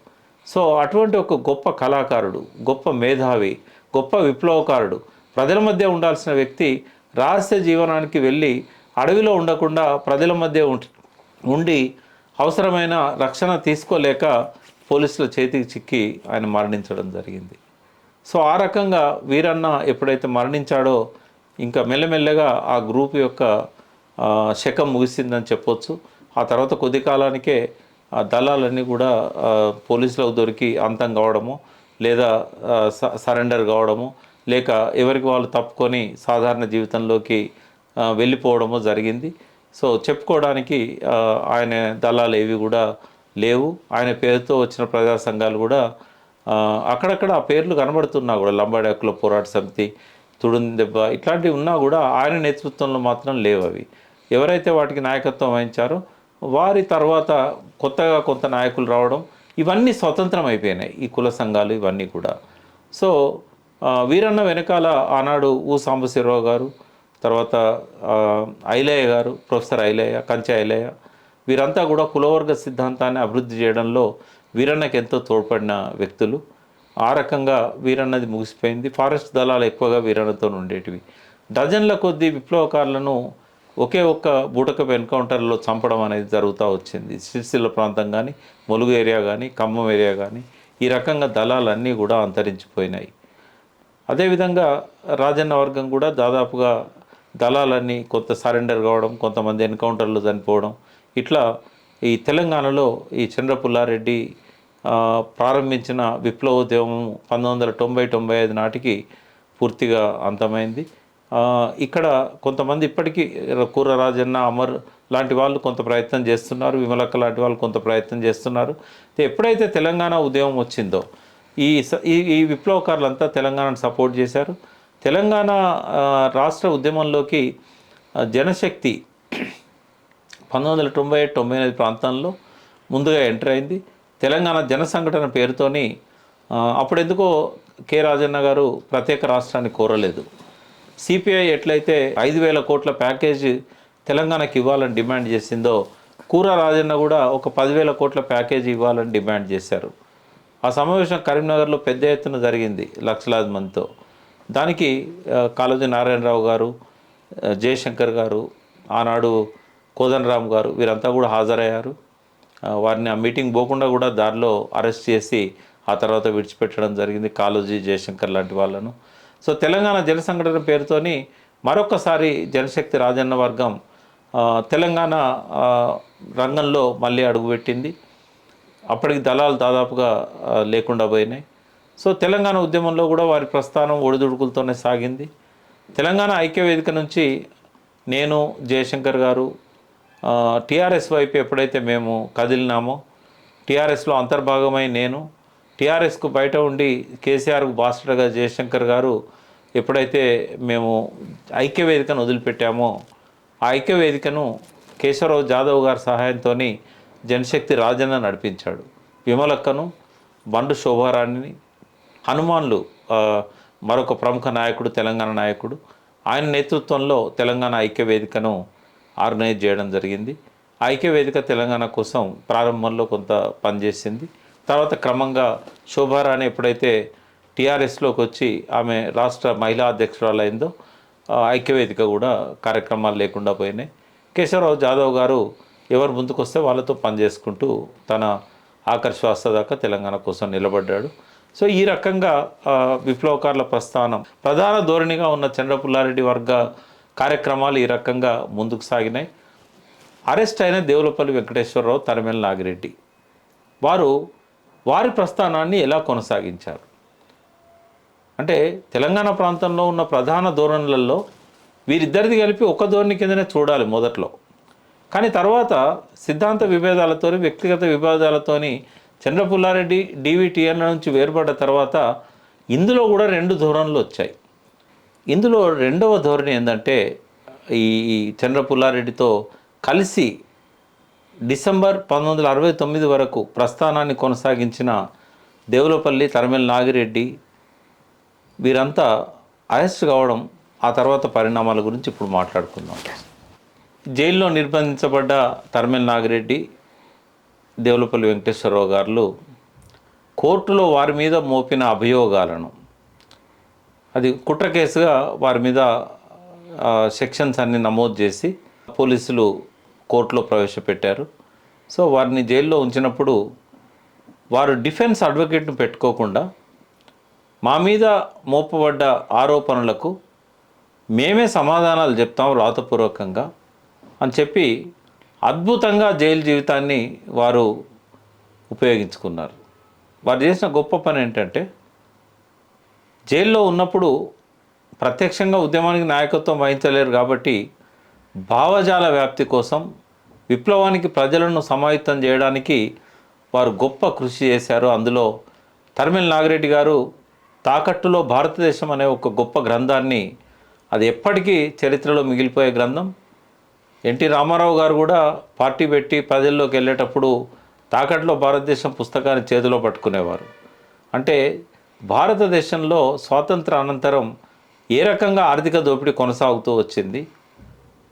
సో అటువంటి ఒక గొప్ప కళాకారుడు, గొప్ప మేధావి, గొప్ప విప్లవకారుడు, ప్రజల మధ్య ఉండాల్సిన వ్యక్తి రహస్య జీవనానికి వెళ్ళి అడవిలో ఉండకుండా ప్రజల మధ్య ఉండి అవసరమైన రక్షణ తీసుకోలేక పోలీసుల చేతికి చిక్కి ఆయన మరణించడం జరిగింది. సో ఆ రకంగా వీరన్న ఎప్పుడైతే మరణించాడో ఇంకా మెల్లమెల్లగా ఆ గ్రూప్ యొక్క శకం ముగిసిందని చెప్పొచ్చు. ఆ తర్వాత కొద్ది కాలానికే ఆ దళాలన్నీ కూడా పోలీసులకు దొరికి అంతం కావడము, లేదా సరెండర్ కావడము, లేక ఎవరికి వాళ్ళు తప్పుకొని సాధారణ జీవితంలోకి వెళ్ళిపోవడము జరిగింది. సో చెప్పుకోవడానికి ఆయన దళాలు ఏవి కూడా లేవు. ఆయన పేరుతో వచ్చిన ప్రజా సంఘాలు కూడా అక్కడక్కడ ఆ పేర్లు కనబడుతున్నా కూడా లంబాడి హక్కుల పోరాట సమితి, తుడుందెబ్బ ఇట్లాంటివి ఉన్నా కూడా ఆయన నేతృత్వంలో మాత్రం లేవు అవి. ఎవరైతే వాటికి నాయకత్వం వహించారో వారి తర్వాత కొత్తగా కొంత నాయకులు రావడం ఇవన్నీ స్వతంత్రం అయిపోయినాయి, ఈ కుల సంఘాలు ఇవన్నీ కూడా. సో వీరన్న వెనకాల ఆనాడు సాంబశివరావు గారు, తర్వాత ఐలయ్య గారు, ప్రొఫెసర్ ఐలయ్య, కంచె ఐలయ్య, వీరంతా కూడా కులవర్గ సిద్ధాంతాన్ని అభివృద్ధి చేయడంలో వీరన్నకి ఎంతో తోడ్పడిన వ్యక్తులు. ఆ రకంగా వీరన్నది ముగిసిపోయింది. ఫారెస్ట్ దళాలు ఎక్కువగా వీరన్నతో ఉండేటివి. డజన్ల కొద్దీ విప్లవకారులను ఒకే ఒక్క బూటకపు ఎన్కౌంటర్లో చంపడం అనేది జరుగుతూ వచ్చింది. సిరిసిల్ల ప్రాంతం కానీ, ములుగు ఏరియా కానీ, ఖమ్మం ఏరియా కానీ, ఈ రకంగా దళాలన్నీ కూడా అంతరించిపోయినాయి. అదేవిధంగా రాజన్న వర్గం కూడా దాదాపుగా దళాలన్నీ కొంత సరెండర్ కావడం, కొంతమంది ఎన్కౌంటర్లు చనిపోవడం, ఇట్లా ఈ తెలంగాణలో ఈ చంద్రపుల్లారెడ్డి ప్రారంభించిన విప్లవోద్యమం 1990-95 నాటికి పూర్తిగా అంతమైంది. ఇక్కడ కొంతమంది ఇప్పటికీ కూర రాజన్న, అమర్ లాంటి వాళ్ళు కొంత ప్రయత్నం చేస్తున్నారు, విమలక్క లాంటి వాళ్ళు కొంత ప్రయత్నం చేస్తున్నారు. ఎప్పుడైతే తెలంగాణ ఉద్యమం వచ్చిందో ఈ ఈ విప్లవకారులంతా తెలంగాణను సపోర్ట్ చేశారు. తెలంగాణ రాష్ట్ర ఉద్యమంలోకి జనశక్తి 1997-99 ప్రాంతంలో ముందుగా ఎంటర్ అయింది. తెలంగాణ జన సంఘటన పేరుతోని అప్పుడెందుకో కె రాజన్న గారు ప్రత్యేక రాష్ట్రాన్ని కోరలేదు. సిపిఐ ఎట్లయితే 5,000 కోట్ల ప్యాకేజ్ తెలంగాణకి ఇవ్వాలని డిమాండ్ చేసిందో కూర రాజన్న కూడా ఒక 10,000 కోట్ల ప్యాకేజ్ ఇవ్వాలని డిమాండ్ చేశారు. ఆ సమావేశం కరీంనగర్లో పెద్ద ఎత్తున జరిగింది, లక్షలాది మందితో. దానికి కాళోజీ నారాయణరావు గారు, జయశంకర్ గారు, ఆనాడు కోదండరామ్ గారు, వీరంతా కూడా హాజరయ్యారు. వారిని ఆ మీటింగ్ పోకుండా కూడా దారిలో అరెస్ట్ చేసి ఆ తర్వాత విడిచిపెట్టడం జరిగింది, కాళోజీ, జయశంకర్ లాంటి వాళ్ళను. సో తెలంగాణ జన సంఘటన పేరుతోని మరొకసారి జనశక్తి రాజన్న వర్గం తెలంగాణ రంగంలో మళ్ళీ అడుగుపెట్టింది. అప్పటికి దళాలు దాదాపుగా లేకుండా పోయినాయి. సో తెలంగాణ ఉద్యమంలో కూడా వారి ప్రస్థానం ఒడిదుడుకులతోనే సాగింది. తెలంగాణ ఐక్యవేదిక నుంచి నేను, జయశంకర్ గారు టీఆర్ఎస్ వైపు ఎప్పుడైతే మేము కదిలినామో, టీఆర్ఎస్లో అంతర్భాగమై నేను టీఆర్ఎస్కు బయట ఉండి కేసీఆర్కు బాస్టర్గా జయశంకర్ గారు ఎప్పుడైతే మేము ఐక్యవేదికను వదిలిపెట్టామో, ఆ ఐక్యవేదికను కేశవరావు జాదవ్ గారి సహాయంతో జనశక్తి రాజన్న నడిపించాడు. విమలక్కను, బండు శోభారాణిని, హనుమాన్లు మరొక ప్రముఖ నాయకుడు, తెలంగాణ నాయకుడు, ఆయన నేతృత్వంలో తెలంగాణ ఐక్యవేదికను ఆర్గనైజ్ చేయడం జరిగింది. ఐక్యవేదిక తెలంగాణ కోసం ప్రారంభంలో కొంత పనిచేసింది. తర్వాత క్రమంగా శోభారాణి ఎప్పుడైతే టీఆర్ఎస్లోకి వచ్చి ఆమె రాష్ట్ర మహిళా అధ్యక్షురాలైందో ఐక్యవేదిక కూడా కార్యక్రమాలు లేకుండా పోయినాయి. కేశవరావు జాదవ్ గారు ఎవరు ముందుకొస్తే వాళ్ళతో పనిచేసుకుంటూ తన ఆఖరి శ్వాస దాకా తెలంగాణ కోసం నిలబడ్డాడు. సో ఈ రకంగా విప్లవకారుల ప్రస్థానం ప్రధాన ధోరణిగా ఉన్న చంద్రపుల్లారెడ్డి వర్గ కార్యక్రమాలు ఈ రకంగా ముందుకు సాగినాయి. అరెస్ట్ అయిన దేవులపల్లి వెంకటేశ్వరరావు, తరిమెల నాగిరెడ్డి వారి ప్రస్థానాన్ని ఎలా కొనసాగించారు అంటే తెలంగాణ ప్రాంతంలో ఉన్న ప్రధాన ధోరణులలో వీరిద్దరిది కలిపి ఒక ధోరణి కిందనే చూడాలి మొదట్లో. కానీ తర్వాత సిద్ధాంత విభేదాలతో, వ్యక్తిగత విభేదాలతోని చంద్రపుల్లారెడ్డి డివిటిఎన్ నుంచి వేరుపడ్డ తర్వాత ఇందులో కూడా 2 ధోరణులు వచ్చాయి. ఇందులో రెండవ ధోరణి ఏంటంటే ఈ చంద్రపుల్లారెడ్డితో కలిసి డిసెంబర్ 1969 వరకు ప్రస్థానాన్ని కొనసాగించిన దేవులపల్లి, తరిమెల నాగిరెడ్డి వీరంతా అరెస్ట్ కావడం, ఆ తర్వాత పరిణామాల గురించి ఇప్పుడు మాట్లాడుకుందాం. జైల్లో నిర్బంధించబడ్డ తరిమెల నాగిరెడ్డి, దేవులపల్లి వెంకటేశ్వరరావు గారు కోర్టులో వారి మీద మోపిన అభియోగాలను, అది కుట్ర కేసుగా వారి మీద సెక్షన్స్ అన్ని నమోదు చేసి పోలీసులు కోర్టులో ప్రవేశపెట్టారు. సో వారిని జైల్లో ఉంచినప్పుడు వారు డిఫెన్స్ అడ్వకేట్ను పెట్టుకోకుండా మా మీద మోపబడ్డ ఆరోపణలకు మేమే సమాధానాలు చెప్తాం రాతపూర్వకంగా అని చెప్పి అద్భుతంగా జైలు జీవితాన్ని వారు ఉపయోగించుకున్నారు. వారు చేసిన గొప్ప పని ఏంటంటే జైల్లో ఉన్నప్పుడు ప్రత్యక్షంగా ఉద్యమానికి నాయకత్వం వహించలేరు కాబట్టి భావజాల వ్యాప్తి కోసం, విప్లవానికి ప్రజలను సమాయత్తం చేయడానికి వారు గొప్ప కృషి చేశారు. అందులో తరిమెల నాగిరెడ్డి గారు తాకట్టులో భారతదేశం అనే ఒక గొప్ప గ్రంథాన్ని, అది ఎప్పటికీ చరిత్రలో మిగిలిపోయే గ్రంథం. ఎన్టీ రామారావు గారు కూడా పార్టీ పెట్టి ప్రజల్లోకి వెళ్ళేటప్పుడు తాకట్లో భారతదేశం పుస్తకాన్ని చేతిలో పట్టుకునేవారు. అంటే భారతదేశంలో స్వాతంత్ర అనంతరం ఏ రకంగా ఆర్థిక దోపిడీ కొనసాగుతూ వచ్చింది,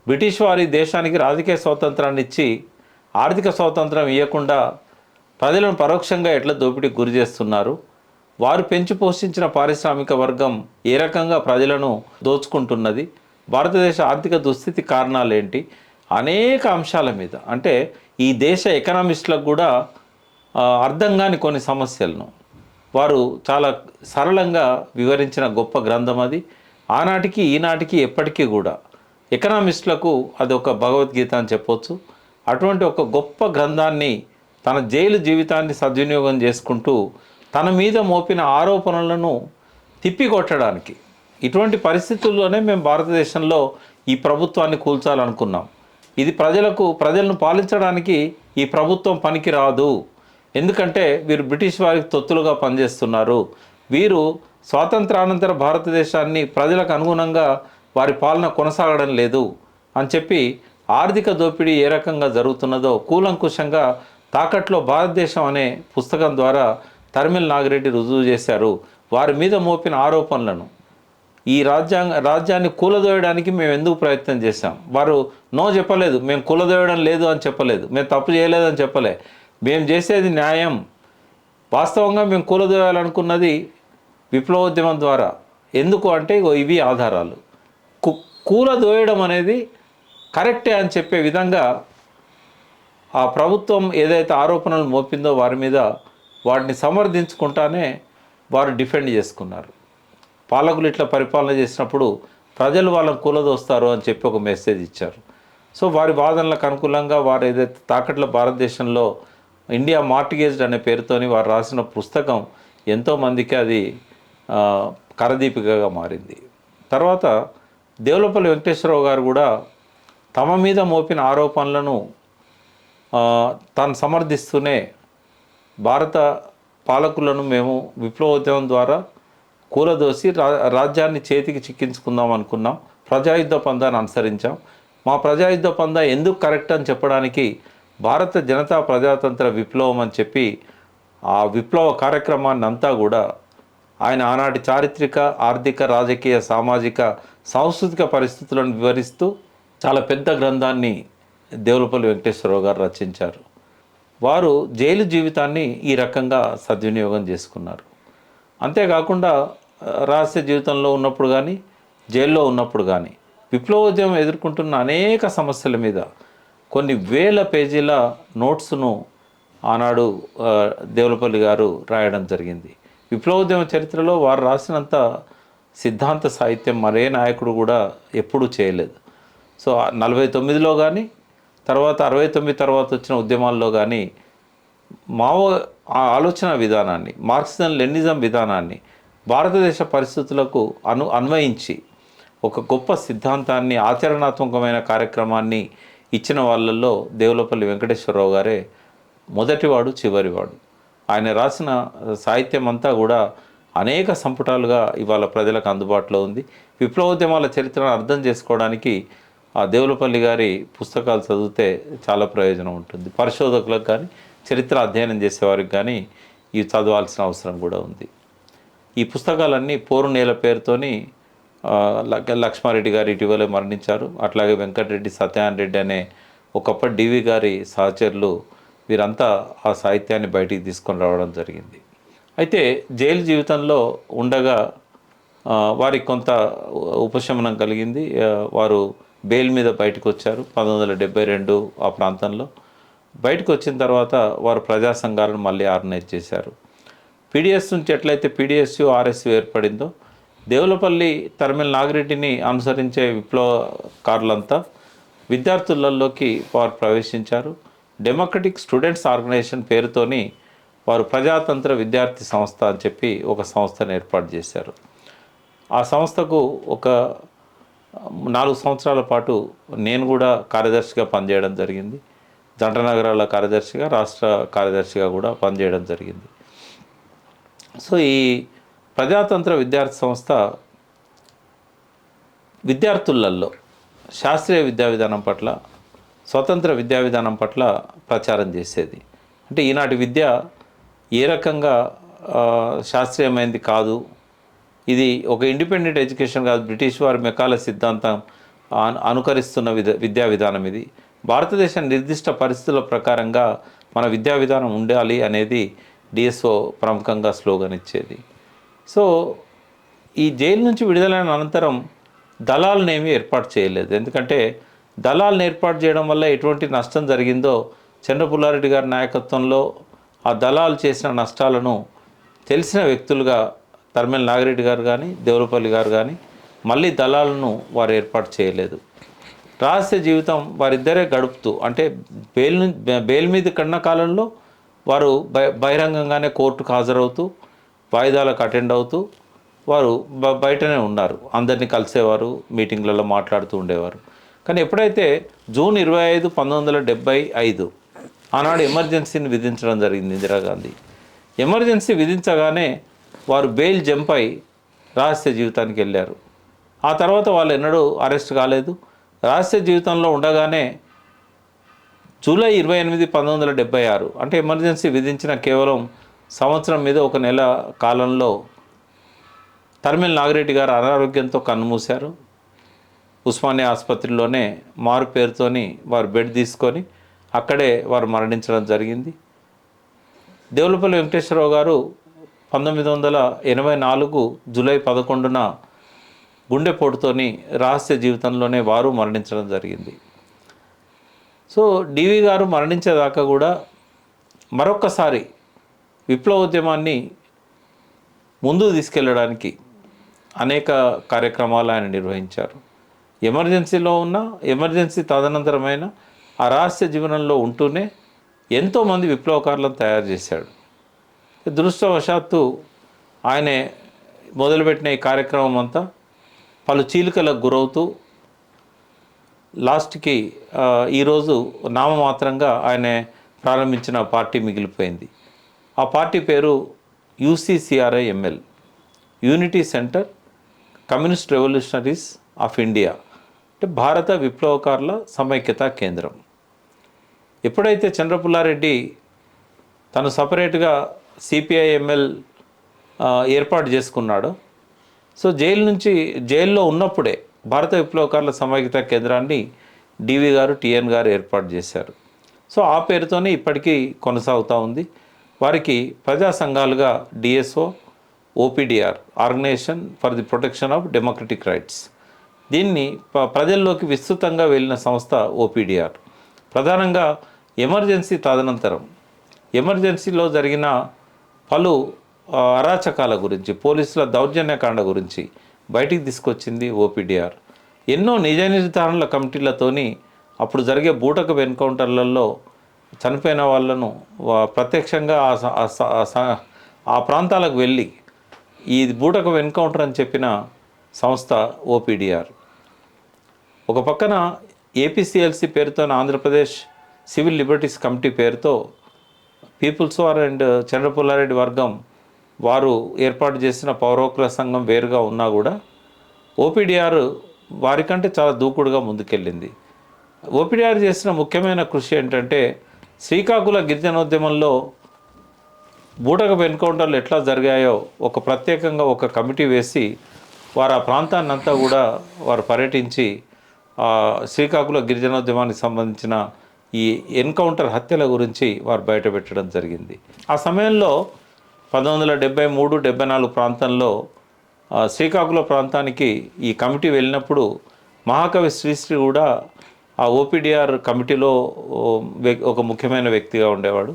బ్రిటిష్ వారి దేశానికి రాజకీయ స్వాతంత్రాన్ని ఇచ్చి ఆర్థిక స్వాతంత్రం ఇవ్వకుండా ప్రజలను పరోక్షంగా ఎట్లా దోపిడీకి గురి చేస్తున్నారు, వారు పెంచి పోషించిన పారిశ్రామిక వర్గం ఏ రకంగా ప్రజలను దోచుకుంటున్నది, భారతదేశ ఆర్థిక దుస్థితి కారణాలేంటి, అనేక అంశాల మీద, అంటే ఈ దేశ ఎకనామిస్టులకు కూడా అర్థం కాని కొన్ని సమస్యలను వారు చాలా సరళంగా వివరించిన గొప్ప గ్రంథం అది. ఆనాటికి ఈనాటికి ఎప్పటికీ కూడా ఎకనామిస్టులకు అది ఒక భగవద్గీత అని చెప్పొచ్చు. అటువంటి ఒక గొప్ప గ్రంథాన్ని తన జైలు జీవితాన్ని సద్వినియోగం చేసుకుంటూ తన మీద మోపిన ఆరోపణలను తిప్పికొట్టడానికి, ఇటువంటి పరిస్థితుల్లోనే మేము భారతదేశంలో ఈ ప్రభుత్వాన్ని కూల్చాలనుకున్నాం. ఇది ప్రజలను పాలించడానికి ఈ ప్రభుత్వం పనికి రాదు, ఎందుకంటే వీరు బ్రిటిష్ వారికి తొత్తులుగా పనిచేస్తున్నారు, వీరు స్వాతంత్రానంతర భారతదేశాన్ని ప్రజలకు అనుగుణంగా వారి పాలన కొనసాగడం లేదు అని చెప్పి ఆర్థిక దోపిడీ ఏ రకంగా జరుగుతున్నదో కూలంకుషంగా తాకట్లో భారతదేశం అనే పుస్తకం ద్వారా తరిమెల్ నాగిరెడ్డి రుజువు చేశారు. వారి మీద మోపిన ఆరోపణలను, ఈ రాజ్యాన్ని కూలదోయడానికి మేము ఎందుకు ప్రయత్నం చేశాం, వారు నో చెప్పలేదు, మేము కూలదోయడం లేదు అని చెప్పలేదు, మేము తప్పు చేయలేదని చెప్పలే, మేము చేసేది న్యాయం, వాస్తవంగా మేము కూలదోయాలనుకున్నది విప్లవోద్యమం ద్వారా. ఎందుకు అంటే ఇవి ఆధారాలు. కూలదోయడం అనేది కరెక్టే అని చెప్పే విధంగా ఆ ప్రభుత్వం ఏదైతే ఆరోపణలు మోపిందో వారి మీద, వాటిని సమర్థించుకుంటానే వారు డిఫెండ్ చేసుకున్నారు. పాలకులు ఇట్లా పరిపాలన చేసినప్పుడు ప్రజలు వాళ్ళని కూలదోస్తారు అని చెప్పి ఒక మెసేజ్ ఇచ్చారు. సో వారి వాదనలకు అనుకూలంగా వారు ఏదైతే తాకట్ల భారతదేశంలో ఇండియా మార్టిగేజ్డ్ అనే పేరుతోని వారు రాసిన పుస్తకం ఎంతోమందికి అది కరదీపికగా మారింది. తర్వాత దేవులపల్లి వెంకటేశ్వరరావు గారు కూడా తమ మీద మోపిన ఆరోపణలను తాను సమర్థిస్తూనే భారత పాలకులను మేము విప్లవోద్యమం ద్వారా కూలదోసి రాజ్యాన్ని చేతికి చిక్కించుకుందాం అనుకున్నాం, ప్రజాయుద్ధ పందాన్ని అనుసరించాం, మా ప్రజాయుద్ధ పందా ఎందుకు కరెక్ట్ అని చెప్పడానికి భారత జనతా ప్రజాతంత్ర విప్లవం అని చెప్పి ఆ విప్లవ కార్యక్రమాన్ని అంతా కూడా ఆయన ఆనాటి చారిత్రక, ఆర్థిక, రాజకీయ, సామాజిక, సాంస్కృతిక పరిస్థితులను వివరిస్తూ చాలా పెద్ద గ్రంథాన్ని దేవులపల్లి వెంకటేశ్వరరావు గారు రచించారు. వారు జైలు జీవితాన్ని ఈ రకంగా సద్వినియోగం చేసుకున్నారు. అంతేకాకుండా రహస్య జీవితంలో ఉన్నప్పుడు కానీ, జైల్లో ఉన్నప్పుడు కానీ విప్లవోద్యమం ఎదుర్కొంటున్న అనేక సమస్యల మీద కొన్ని వేల పేజీల నోట్స్ను ఆనాడు దేవులపల్లి గారు రాయడం జరిగింది. విప్లవోద్యమ చరిత్రలో వారు రాసినంత సిద్ధాంత సాహిత్యం మరే నాయకుడు కూడా ఎప్పుడూ చేయలేదు. సో 49లో కానీ, తర్వాత 69 తర్వాత వచ్చిన ఉద్యమాల్లో కానీ మావో ఆలోచన విధానాన్ని, మార్క్సిజం లెనినిజం విధానాన్ని భారతదేశ పరిస్థితులకు అన్వయించి ఒక గొప్ప సిద్ధాంతాన్ని, ఆచరణాత్మకమైన కార్యక్రమాన్ని ఇచ్చిన వాళ్ళల్లో దేవులపల్లి వెంకటేశ్వరరావు గారే మొదటివాడు, చివరివాడు. ఆయన రాసిన సాహిత్యం అంతా కూడా అనేక సంపుటాలుగా ఇవాళ ప్రజలకు అందుబాటులో ఉంది. విప్లవోద్యమాల చరిత్రను అర్థం చేసుకోవడానికి ఆ దేవులపల్లి గారి పుస్తకాలు చదివితే చాలా ప్రయోజనం ఉంటుంది. పరిశోధకులకు కానీ, చరిత్ర అధ్యయనం చేసేవారికి కానీ ఇవి చదవాల్సిన అవసరం కూడా ఉంది. ఈ పుస్తకాలన్నీ పోరు నేల పేరుతోని లక్ష్మారెడ్డి గారు ఇటీవలే మరణించారు. అట్లాగే వెంకటరెడ్డి, సత్యనారాయణ రెడ్డి అనే ఒకప్పటి డివి గారి సహచరులు, వీరంతా ఆ సాహిత్యాన్ని బయటికి తీసుకొని రావడం జరిగింది. అయితే జైలు జీవితంలో ఉండగా వారికి కొంత ఉపశమనం కలిగింది. వారు బెయిల్ మీద బయటకు వచ్చారు 1972 ఆ ప్రాంతంలో. బయటకు వచ్చిన తర్వాత వారు ప్రజా సంఘాలను మళ్ళీ ఆర్గనైజ్ చేశారు. పీడిఎస్ నుంచి ఎట్లయితే పీడిఎస్యు, ఆర్ఎస్యు ఏర్పడిందో, దేవులపల్లి తరిమెల్ నాగిరెడ్డిని అనుసరించే విప్లవకారులంతా విద్యార్థులలోకి వారు ప్రవేశించారు. డెమోక్రటిక్ స్టూడెంట్స్ ఆర్గనైజేషన్ పేరుతోని వారు ప్రజాతంత్ర విద్యార్థి సంస్థ అని చెప్పి ఒక సంస్థను ఏర్పాటు చేశారు. ఆ సంస్థకు ఒక 4 సంవత్సరాల పాటు నేను కూడా కార్యదర్శిగా పనిచేయడం జరిగింది. జంట నగరాల కార్యదర్శిగా, రాష్ట్ర కార్యదర్శిగా కూడా పనిచేయడం జరిగింది. సో ఈ ప్రజాతంత్ర విద్యార్థి సంస్థ విద్యార్థులలో శాస్త్రీయ విద్యా విధానం పట్ల, స్వతంత్ర విద్యా విధానం పట్ల ప్రచారం చేసేది. అంటే ఈనాటి విద్య ఏ రకంగా శాస్త్రీయమైనది కాదు, ఇది ఒక ఇండిపెండెంట్ ఎడ్యుకేషన్ కాదు, బ్రిటిష్ వారి మెకాల సిద్ధాంతం అనుకరిస్తున్న విద్యా విధానం ఇది, భారతదేశ నిర్దిష్ట పరిస్థితుల ప్రకారంగా మన విద్యా విధానం ఉండాలి అనేది డిఎస్ఓ ప్రముఖంగా స్లోగన్ ఇచ్చేది. సో ఈ జైలు నుంచి విడుదలైన అనంతరం దళాలనేమి ఏర్పాటు చేయలేదు. ఎందుకంటే దళాలను ఏర్పాటు చేయడం వల్ల ఎటువంటి నష్టం జరిగిందో చంద్రపుల్లారెడ్డి గారి నాయకత్వంలో ఆ దళాలు చేసిన నష్టాలను తెలిసిన వ్యక్తులుగా తరిమేల నాగిరెడ్డి గారు కానీ, దేవులపల్లి గారు కానీ మళ్ళీ దళాలను వారు ఏర్పాటు చేయలేదు. రహస్య జీవితం వారిద్దరే గడుపుతూ, అంటే బెయిల్ మీద కన్న కాలంలో వారు బహిరంగంగానే కోర్టుకు హాజరవుతూ, వాయిదాలకు అటెండ్ అవుతూ వారు బయటనే ఉన్నారు. అందరినీ కలిసేవారు, మీటింగ్లలో మాట్లాడుతూ ఉండేవారు. కానీ ఎప్పుడైతే జూన్ 25, 1975 ఆనాడు ఎమర్జెన్సీని విధించడం జరిగింది ఇందిరాగాంధీ. ఎమర్జెన్సీ విధించగానే వారు బెయిల్ జంప్ అయి రహస్య జీవితానికి వెళ్ళారు. ఆ తర్వాత వాళ్ళు ఎన్నడూ అరెస్ట్ కాలేదు. రహస్య జీవితంలో ఉండగానే జూలై 28, 1976 అంటే ఎమర్జెన్సీ విధించిన కేవలం సంవత్సరం మీద ఒక నెల కాలంలో తరిమేల నాగిరెడ్డి గారు అనారోగ్యంతో కన్నుమూశారు. ఉస్మానియా ఆసుపత్రిలోనే మారు పేరుతోని వారు బెడ్ తీసుకొని అక్కడే వారు మరణించడం జరిగింది. దేవులపల్లి వెంకటేశ్వరరావు గారు 1984 జూలై 11న గుండెపోటుతోని రహస్య జీవితంలోనే వారు మరణించడం జరిగింది. సో డివి గారు మరణించేదాకా కూడా మరొక్కసారి విప్లవోద్యమాన్ని ముందుకు తీసుకెళ్ళడానికి అనేక కార్యక్రమాలు ఆయన నిర్వహించారు. ఎమర్జెన్సీలో ఉన్న, ఎమర్జెన్సీ తదనంతరమైన ఆ రహస్య జీవనంలో ఉంటూనే ఎంతోమంది విప్లవకారులను తయారు చేశాడు. దురదృష్టవశాత్తు ఆయనే మొదలుపెట్టిన ఈ కార్యక్రమం అంతా పలు చీలికలకు గురవుతూ లాస్ట్కి ఈరోజు నామమాత్రంగా ఆయన ప్రారంభించిన పార్టీ మిగిలిపోయింది. ఆ పార్టీ పేరు UCCRIML, unity centre communist revolutionaries of India, అంటే భారత విప్లవకారుల సమైక్యతా కేంద్రం. ఎప్పుడైతే చంద్రపుల్లారెడ్డి తను సపరేట్గా CPIML ఏర్పాటు చేసుకున్నాడో, సో జైల్లో ఉన్నప్పుడే భారత విప్లవకారుల సమైక్యతా కేంద్రాన్ని డివి గారు, TN గారు ఏర్పాటు చేశారు. సో ఆ పేరుతోనే ఇప్పటికీ కొనసాగుతూ ఉంది. వారికి ప్రజా సంఘాలుగా DSO, OPDR, organisation for the protection of democratic rights, దీన్ని ప్రజల్లోకి విస్తృతంగా వెళ్ళిన సంస్థ OPDR. ప్రధానంగా ఎమర్జెన్సీ తదనంతరం ఎమర్జెన్సీలో జరిగిన పలు అరాచకాల గురించి, పోలీసుల దౌర్జన్యకాండ గురించి బయటికి తీసుకొచ్చింది OPDR. ఎన్నో నిజ నిర్ధారణల కమిటీలతోని అప్పుడు జరిగే బూటకపు ఎన్కౌంటర్లలో చనిపోయిన వాళ్ళను ప్రత్యక్షంగా ఆ ప్రాంతాలకు వెళ్ళి ఈ బూటకపు ఎన్కౌంటర్ అని చెప్పిన సంస్థ OPDR. ఒక పక్కన APCLC పేరుతో ఆంధ్రప్రదేశ్ సివిల్ లిబర్టీస్ కమిటీ పేరుతో పీపుల్స్ వార్ అండ్ చంద్రపుల్లారెడ్డి వర్గం వారు ఏర్పాటు చేసిన పౌరోక్ల సంఘం వేరుగా ఉన్నా కూడా OPDR వారికంటే చాలా దూకుడుగా ముందుకెళ్ళింది. OPDR చేసిన ముఖ్యమైన కృషి ఏంటంటే, శ్రీకాకుళ గిరిజనోద్యమంలో బూటకపు ఎన్కౌంటర్లు ఎట్లా జరిగాయో ఒక ప్రత్యేకంగా ఒక కమిటీ వేసి వారు ఆ ప్రాంతాన్ని అంతా కూడా వారు పర్యటించి శ్రీకాకుళ గిరిజనోద్యమానికి సంబంధించిన ఈ ఎన్కౌంటర్ హత్యల గురించి వారు బయటపెట్టడం జరిగింది. ఆ సమయంలో 1973, 74 ప్రాంతంలో శ్రీకాకుళ ప్రాంతానికి ఈ కమిటీ వెళ్ళినప్పుడు మహాకవి శ్రీశ్రీ కూడా ఆ OPDR కమిటీలో ఒక ముఖ్యమైన వ్యక్తిగా ఉండేవాడు.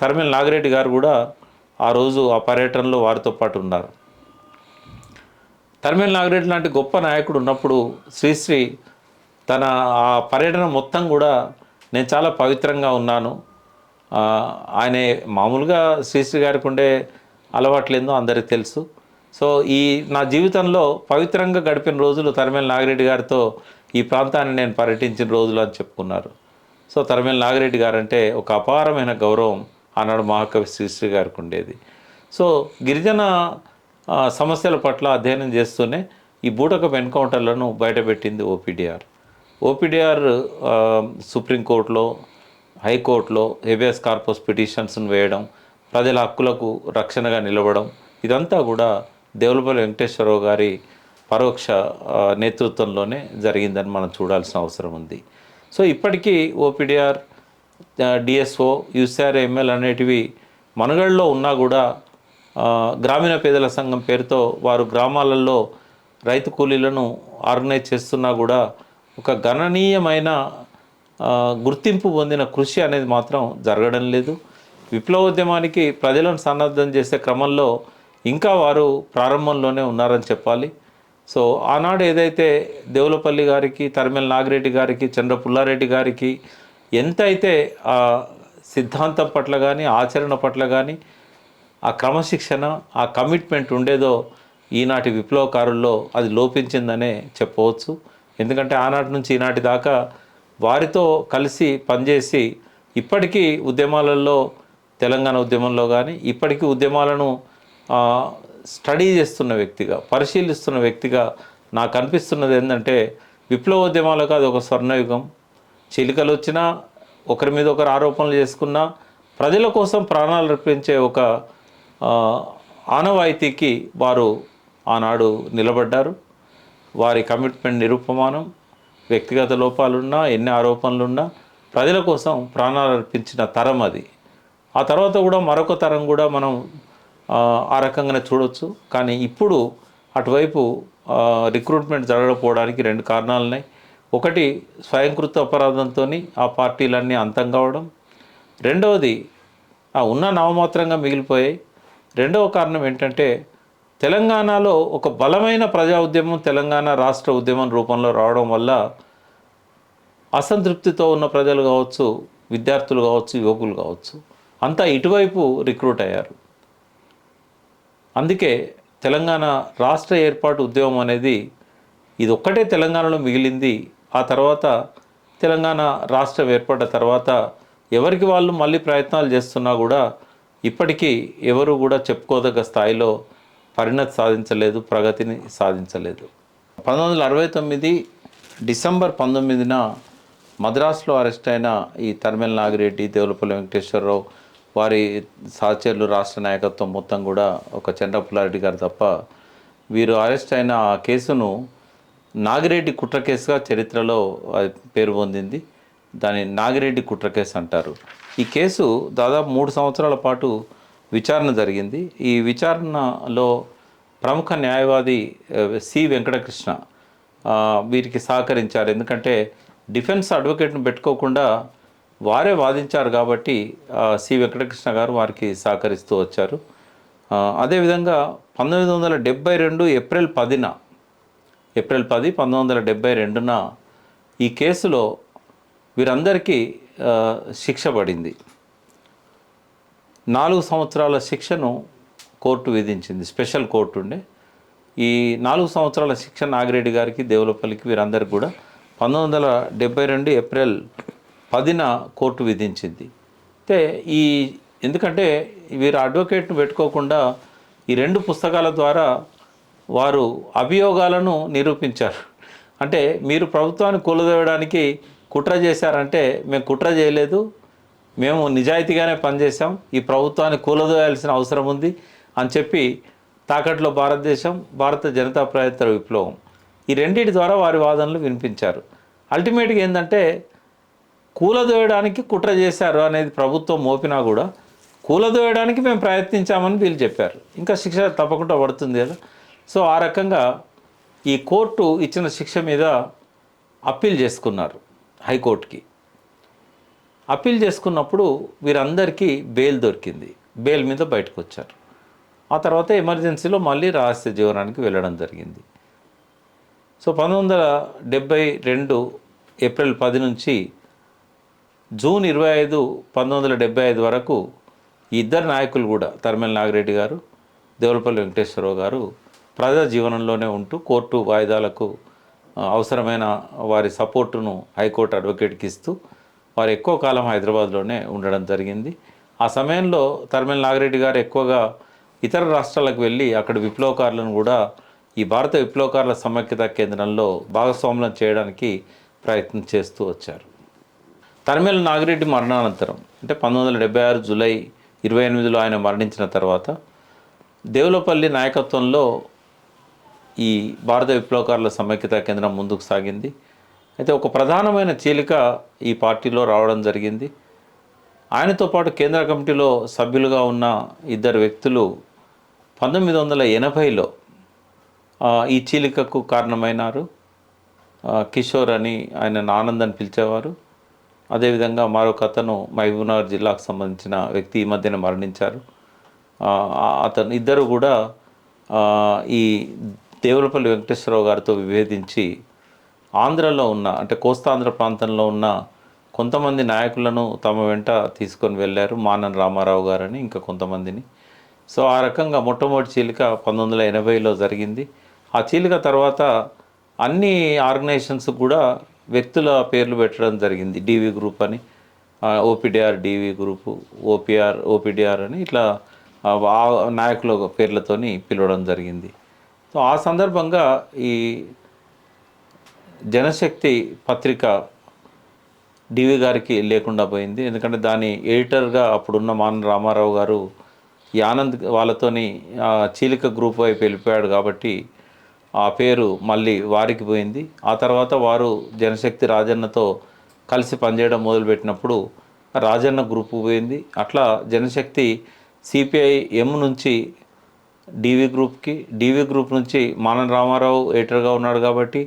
తరిమేల నాగిరెడ్డి గారు కూడా ఆ రోజు ఆ పర్యటనలో వారితో పాటు ఉన్నారు. తరిమేల నాగిరెడ్డి లాంటి గొప్ప నాయకుడు ఉన్నప్పుడు శ్రీశ్రీ తన ఆ పర్యటన మొత్తం కూడా నేను చాలా పవిత్రంగా ఉన్నాను, ఆయన మామూలుగా శ్రీశ్రీ గారికి ఉండే అలవాట్లేందో అందరికీ తెలుసు, సో ఈ నా జీవితంలో పవిత్రంగా గడిపిన రోజులు తరిమేల నాగిరెడ్డి గారితో ఈ ప్రాంతాన్ని నేను పర్యటించిన రోజులు అని చెప్పుకున్నారు. సో తరిమేల నాగిరెడ్డి గారు అంటే ఒక అపారమైన గౌరవం ఆనాడు మహాకవి శ్రీశ్రీ గారికి ఉండేది. సో గిరిజన సమస్యల పట్ల అధ్యయనం చేస్తూనే ఈ బూటకపు ఎన్కౌంటర్లను బయటపెట్టింది ఓపీడీఆర్. ఓపీడీఆర్ సుప్రీంకోర్టులో, హైకోర్టులో హెబియస్ కార్పస్ పిటిషన్స్ను వేయడం, ప్రజల హక్కులకు రక్షణగా నిలవడం, ఇదంతా కూడా దేవులపల్లి వెంకటేశ్వరరావు గారి పరోక్ష నేతృత్వంలోనే జరిగిందని మనం చూడాల్సిన అవసరం ఉంది. సో ఇప్పటికీ ఓపీడీఆర్, డిఎస్ఓ, యూసీఆర్ఎంఎల్ అనేటివి మనుగడలో ఉన్నా కూడా గ్రామీణ పేదల సంఘం పేరుతో వారు గ్రామాలలో రైతు కూలీలను ఆర్గనైజ్ చేస్తున్నా కూడా ఒక గణనీయమైన గుర్తింపు పొందిన కృషి అనేది మాత్రం జరగడం లేదు. విప్లవోద్యమానికి ప్రజలను సన్నద్ధం చేసే క్రమంలో ఇంకా వారు ప్రారంభంలోనే ఉన్నారని చెప్పాలి. సో ఆనాడు ఏదైతే దేవులపల్లి గారికి, తరిమెల నాగిరెడ్డి గారికి, చంద్ర పుల్లారెడ్డి గారికి ఎంతైతే ఆ సిద్ధాంతం పట్ల కానీ, ఆచరణ పట్ల కానీ, ఆ క్రమశిక్షణ, ఆ కమిట్మెంట్ ఉండేదో ఈనాటి విప్లవకారుల్లో అది లోపించిందనే చెప్పవచ్చు. ఎందుకంటే ఆనాటి నుంచి ఈనాటి దాకా వారితో కలిసి పనిచేసి ఇప్పటికీ ఉద్యమాలలో, తెలంగాణ ఉద్యమంలో కానీ ఇప్పటికీ ఉద్యమాలను స్టడీ చేస్తున్న వ్యక్తిగా, పరిశీలిస్తున్న వ్యక్తిగా నాకు అనిపిస్తున్నది ఏంటంటే విప్లవోద్యమాలకు అది ఒక స్వర్ణయుగం. చిలికలు వచ్చినా, ఒకరి మీద ఒకరు ఆరోపణలు చేసుకున్నా, ప్రజల కోసం ప్రాణాలు అర్పించే ఒక ఆనవాయితీకి వారు ఆనాడు నిలబడ్డారు. వారి కమిట్మెంట్ నిరుపమానం. వ్యక్తిగత లోపాలున్నా, ఎన్ని ఆరోపణలున్నా ప్రజల కోసం ప్రాణాలు అర్పించిన తరం అది. ఆ తర్వాత కూడా మరొక తరం కూడా మనం ఆ రకంగానే చూడవచ్చు. కానీ ఇప్పుడు అటువైపు రిక్రూట్మెంట్ జరగకపోవడానికి రెండు కారణాలు ఉన్నాయి. ఒకటి, స్వయంకృత అపరాధంతో ఆ పార్టీలన్నీ అంతం కావడం. రెండవది, ఉన్న నామమాత్రంగా మిగిలిపోయాయి. రెండవ కారణం ఏంటంటే తెలంగాణలో ఒక బలమైన ప్రజా ఉద్యమం, తెలంగాణ రాష్ట్ర ఉద్యమం రూపంలో రావడం వల్ల అసంతృప్తితో ఉన్న ప్రజలు కావచ్చు, విద్యార్థులు కావచ్చు, యువకులు కావచ్చు, అంతా ఇటువైపు రిక్రూట్ అయ్యారు. అందుకే తెలంగాణ రాష్ట్ర ఏర్పాటు ఉద్యమం అనేది ఇది ఒక్కటే తెలంగాణలో మిగిలింది. ఆ తర్వాత తెలంగాణ రాష్ట్రం ఏర్పడ్డ తర్వాత ఎవరికి వాళ్ళు మళ్ళీ ప్రయత్నాలు చేస్తున్నా కూడా ఇప్పటికీ ఎవరు కూడా చెప్పుకోదగ్గ స్థాయిలో పరిణతి సాధించలేదు, ప్రగతిని సాధించలేదు. 1969 డిసెంబర్ 19న మద్రాసులో అరెస్ట్ అయిన ఈ తరిమెల నాగిరెడ్డి, దేవులపల్లి వెంకటేశ్వరరావు, వారి సహచరులు, రాష్ట్ర నాయకత్వం మొత్తం కూడా ఒక చంద్ర పుల్లారెడ్డి గారు తప్ప వీరు అరెస్ట్ అయిన ఆ కేసును నాగిరెడ్డి కుట్ర కేసుగా చరిత్రలో పేరు పొందింది. దాని నాగిరెడ్డి కుట్ర కేసు అంటారు. ఈ కేసు దాదాపు 3 సంవత్సరాల పాటు విచారణ జరిగింది. ఈ విచారణలో ప్రముఖ న్యాయవాది సి వెంకటకృష్ణ వీరికి సహకరించారు. ఎందుకంటే డిఫెన్స్ అడ్వకేట్ను పెట్టుకోకుండా వారే వాదించారు కాబట్టి సి వెంకటకృష్ణ గారు వారికి సహకరిస్తూ వచ్చారు. అదేవిధంగా 1972 ఏప్రిల్ 10, 1972న ఈ కేసులో వీరందరికీ శిక్ష పడింది. 4 సంవత్సరాల శిక్షను కోర్టు విధించింది. స్పెషల్ కోర్టు ఉండే. ఈ 4 సంవత్సరాల శిక్ష నాగిరెడ్డి గారికి, దేవులపల్లికి, వీరందరికీ కూడా 1972 ఏప్రిల్ 10న కోర్టు విధించింది. అయితే ఎందుకంటే వీరు అడ్వకేట్ను పెట్టుకోకుండా ఈ 2 పుస్తకాల ద్వారా వారు అభియోగాలను నిరూపించారు. అంటే మీరు ప్రభుత్వాన్ని కూలదోయడానికి కుట్ర చేశారంటే మేము కుట్ర చేయలేదు, మేము నిజాయితీగానే పనిచేసాం, ఈ ప్రభుత్వాన్ని కూలదోయాల్సిన అవసరం ఉంది అని చెప్పి తాకట్లో భారతదేశం, భారత జనతా ప్రయత్న విప్లవం, ఈ రెండింటి ద్వారా వారి వాదనలు వినిపించారు. అల్టిమేట్గా ఏంటంటే కూలదోయడానికి కుట్ర చేశారు అనేది ప్రభుత్వం మోపినా కూడా కూలదోయడానికి మేము ప్రయత్నించామని వీళ్ళు చెప్పారు. ఇంకా శిక్ష తప్పకుండా పడుతుంది కదా. సో ఆ రకంగా ఈ కోర్టు ఇచ్చిన శిక్ష మీద అప్పీల్ చేసుకున్నారు హైకోర్టుకి. అప్పీల్ చేసుకున్నప్పుడు వీరందరికీ బెయిల్ దొరికింది. బెయిల్ మీద బయటకు వచ్చారు. ఆ తర్వాత ఎమర్జెన్సీలో మళ్ళీ రహస్య జీవనానికి వెళ్ళడం జరిగింది. సో 1972 ఏప్రిల్ 10 నుంచి జూన్ 25, 1975 వరకు ఈ ఇద్దరు నాయకులు కూడా, తరిమెల నాగిరెడ్డి గారు, దేవులపల్లి వెంకటేశ్వరరావు గారు ప్రజా జీవనంలోనే ఉంటూ కోర్టు వాయిదాలకు అవసరమైన వారి సపోర్టును హైకోర్టు అడ్వకేట్కి ఇస్తూ వారు ఎక్కువ కాలం హైదరాబాద్లోనే ఉండడం జరిగింది. ఆ సమయంలో తరిమెల నాగిరెడ్డి గారు ఎక్కువగా ఈ ఇతర రాష్ట్రాలకు వెళ్ళి అక్కడ విప్లవకారులను కూడా ఈ భారత విప్లవకారుల సమైక్యత కేంద్రంలో భాగస్వాములను చేయడానికి ప్రయత్నం చేస్తూ వచ్చారు. తరిమేల నాగిరెడ్డి మరణానంతరం అంటే 1976 జూలై 28లో ఆయన మరణించిన తర్వాత దేవులపల్లి నాయకత్వంలో ఈ భారత విప్లవకారుల సమైక్యత కేంద్రం ముందుకు సాగింది. అయితే ఒక ప్రధానమైన చీలిక ఈ పార్టీలో రావడం జరిగింది. ఆయనతో పాటు కేంద్ర కమిటీలో సభ్యులుగా ఉన్న ఇద్దరు వ్యక్తులు 1980లో ఈ చీలికకు కారణమైనారు. కిషోర్ అని ఆయన ఆనంద్ అని పిలిచేవారు. అదేవిధంగా మరొక అతను మహబూబ్నగర్ జిల్లాకు సంబంధించిన వ్యక్తి ఈ మధ్యన మరణించారు. అతను ఇద్దరు కూడా ఈ దేవులపల్లి వెంకటేశ్వరరావు గారితో విభేదించి ఆంధ్రలో ఉన్న అంటే కోస్తాంధ్ర ప్రాంతంలో ఉన్న కొంతమంది నాయకులను తమ వెంట తీసుకొని వెళ్ళారు. మానన రామారావు గారని ఇంకా కొంతమందిని. సో ఆ రకంగా మొట్టమొదటి చీలిక 1980లో జరిగింది. ఆ చీలిక తర్వాత అన్ని ఆర్గనైజేషన్స్ కూడా వ్యక్తుల పేర్లు పెట్టడం జరిగింది. డివి గ్రూప్ అని, ఓపీడిఆర్ డివి గ్రూపు, ఓపీడిఆర్ అని ఇట్లా నాయకుల పేర్లతోని పిలవడం జరిగింది. సో ఆ సందర్భంగా ఈ జనశక్తి పత్రిక డివి గారికి లేకుండా పోయింది. ఎందుకంటే దాని ఎడిటర్గా అప్పుడున్న మాన రామారావు గారు ఈ ఆనంద్ వాళ్ళతోని చీలిక గ్రూప్ వైపు వెళ్ళిపోయాడు కాబట్టి ఆ పేరు మళ్ళీ వారికి పోయింది. ఆ తర్వాత వారు జనశక్తి రాజన్నతో కలిసి పనిచేయడం మొదలుపెట్టినప్పుడు రాజన్న గ్రూప్ పోయింది. అట్లా జనశక్తి సిపిఐ ఎం నుంచి డివి గ్రూప్కి, డివి గ్రూప్ నుంచి మానన రామారావు ఎడిటర్గా ఉన్నాడు కాబట్టి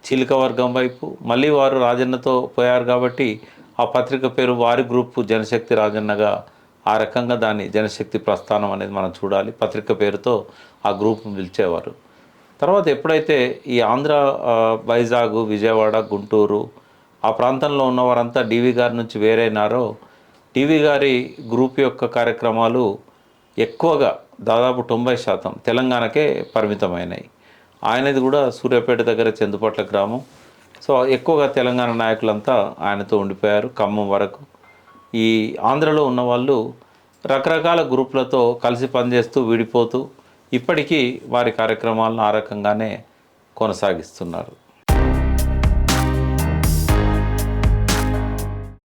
చీలిక వర్గం వైపు, మళ్ళీ వారు రాజన్నతో పోయారు కాబట్టి ఆ పత్రిక పేరు వారి గ్రూపు జనశక్తి రాజన్నగా ఆ రకంగా దాన్ని జనశక్తి ప్రస్థానం అనేది మనం చూడాలి. పత్రిక పేరుతో ఆ గ్రూప్ను పిలిచేవారు. తర్వాత ఎప్పుడైతే ఈ ఆంధ్ర, వైజాగ్, విజయవాడ, గుంటూరు ఆ ప్రాంతంలో ఉన్నవారంతా డివి గారి నుంచి వేరైనారో డివి గారి గ్రూప్ యొక్క కార్యక్రమాలు ఎక్కువగా దాదాపు 90% తెలంగాణకే పరిమితమైనాయి. ఆయనది కూడా సూర్యాపేట దగ్గర చందుపట్ల గ్రామం. సో ఎక్కువగా తెలంగాణ నాయకులంతా ఆయనతో ఉండిపోయారు ఖమ్మం వరకు. ఈ ఆంధ్రలో ఉన్నవాళ్ళు రకరకాల గ్రూపులతో కలిసి పనిచేస్తూ విడిపోతూ ఇప్పటికీ వారి కార్యక్రమాలను ఆ రకంగానే కొనసాగిస్తున్నారు.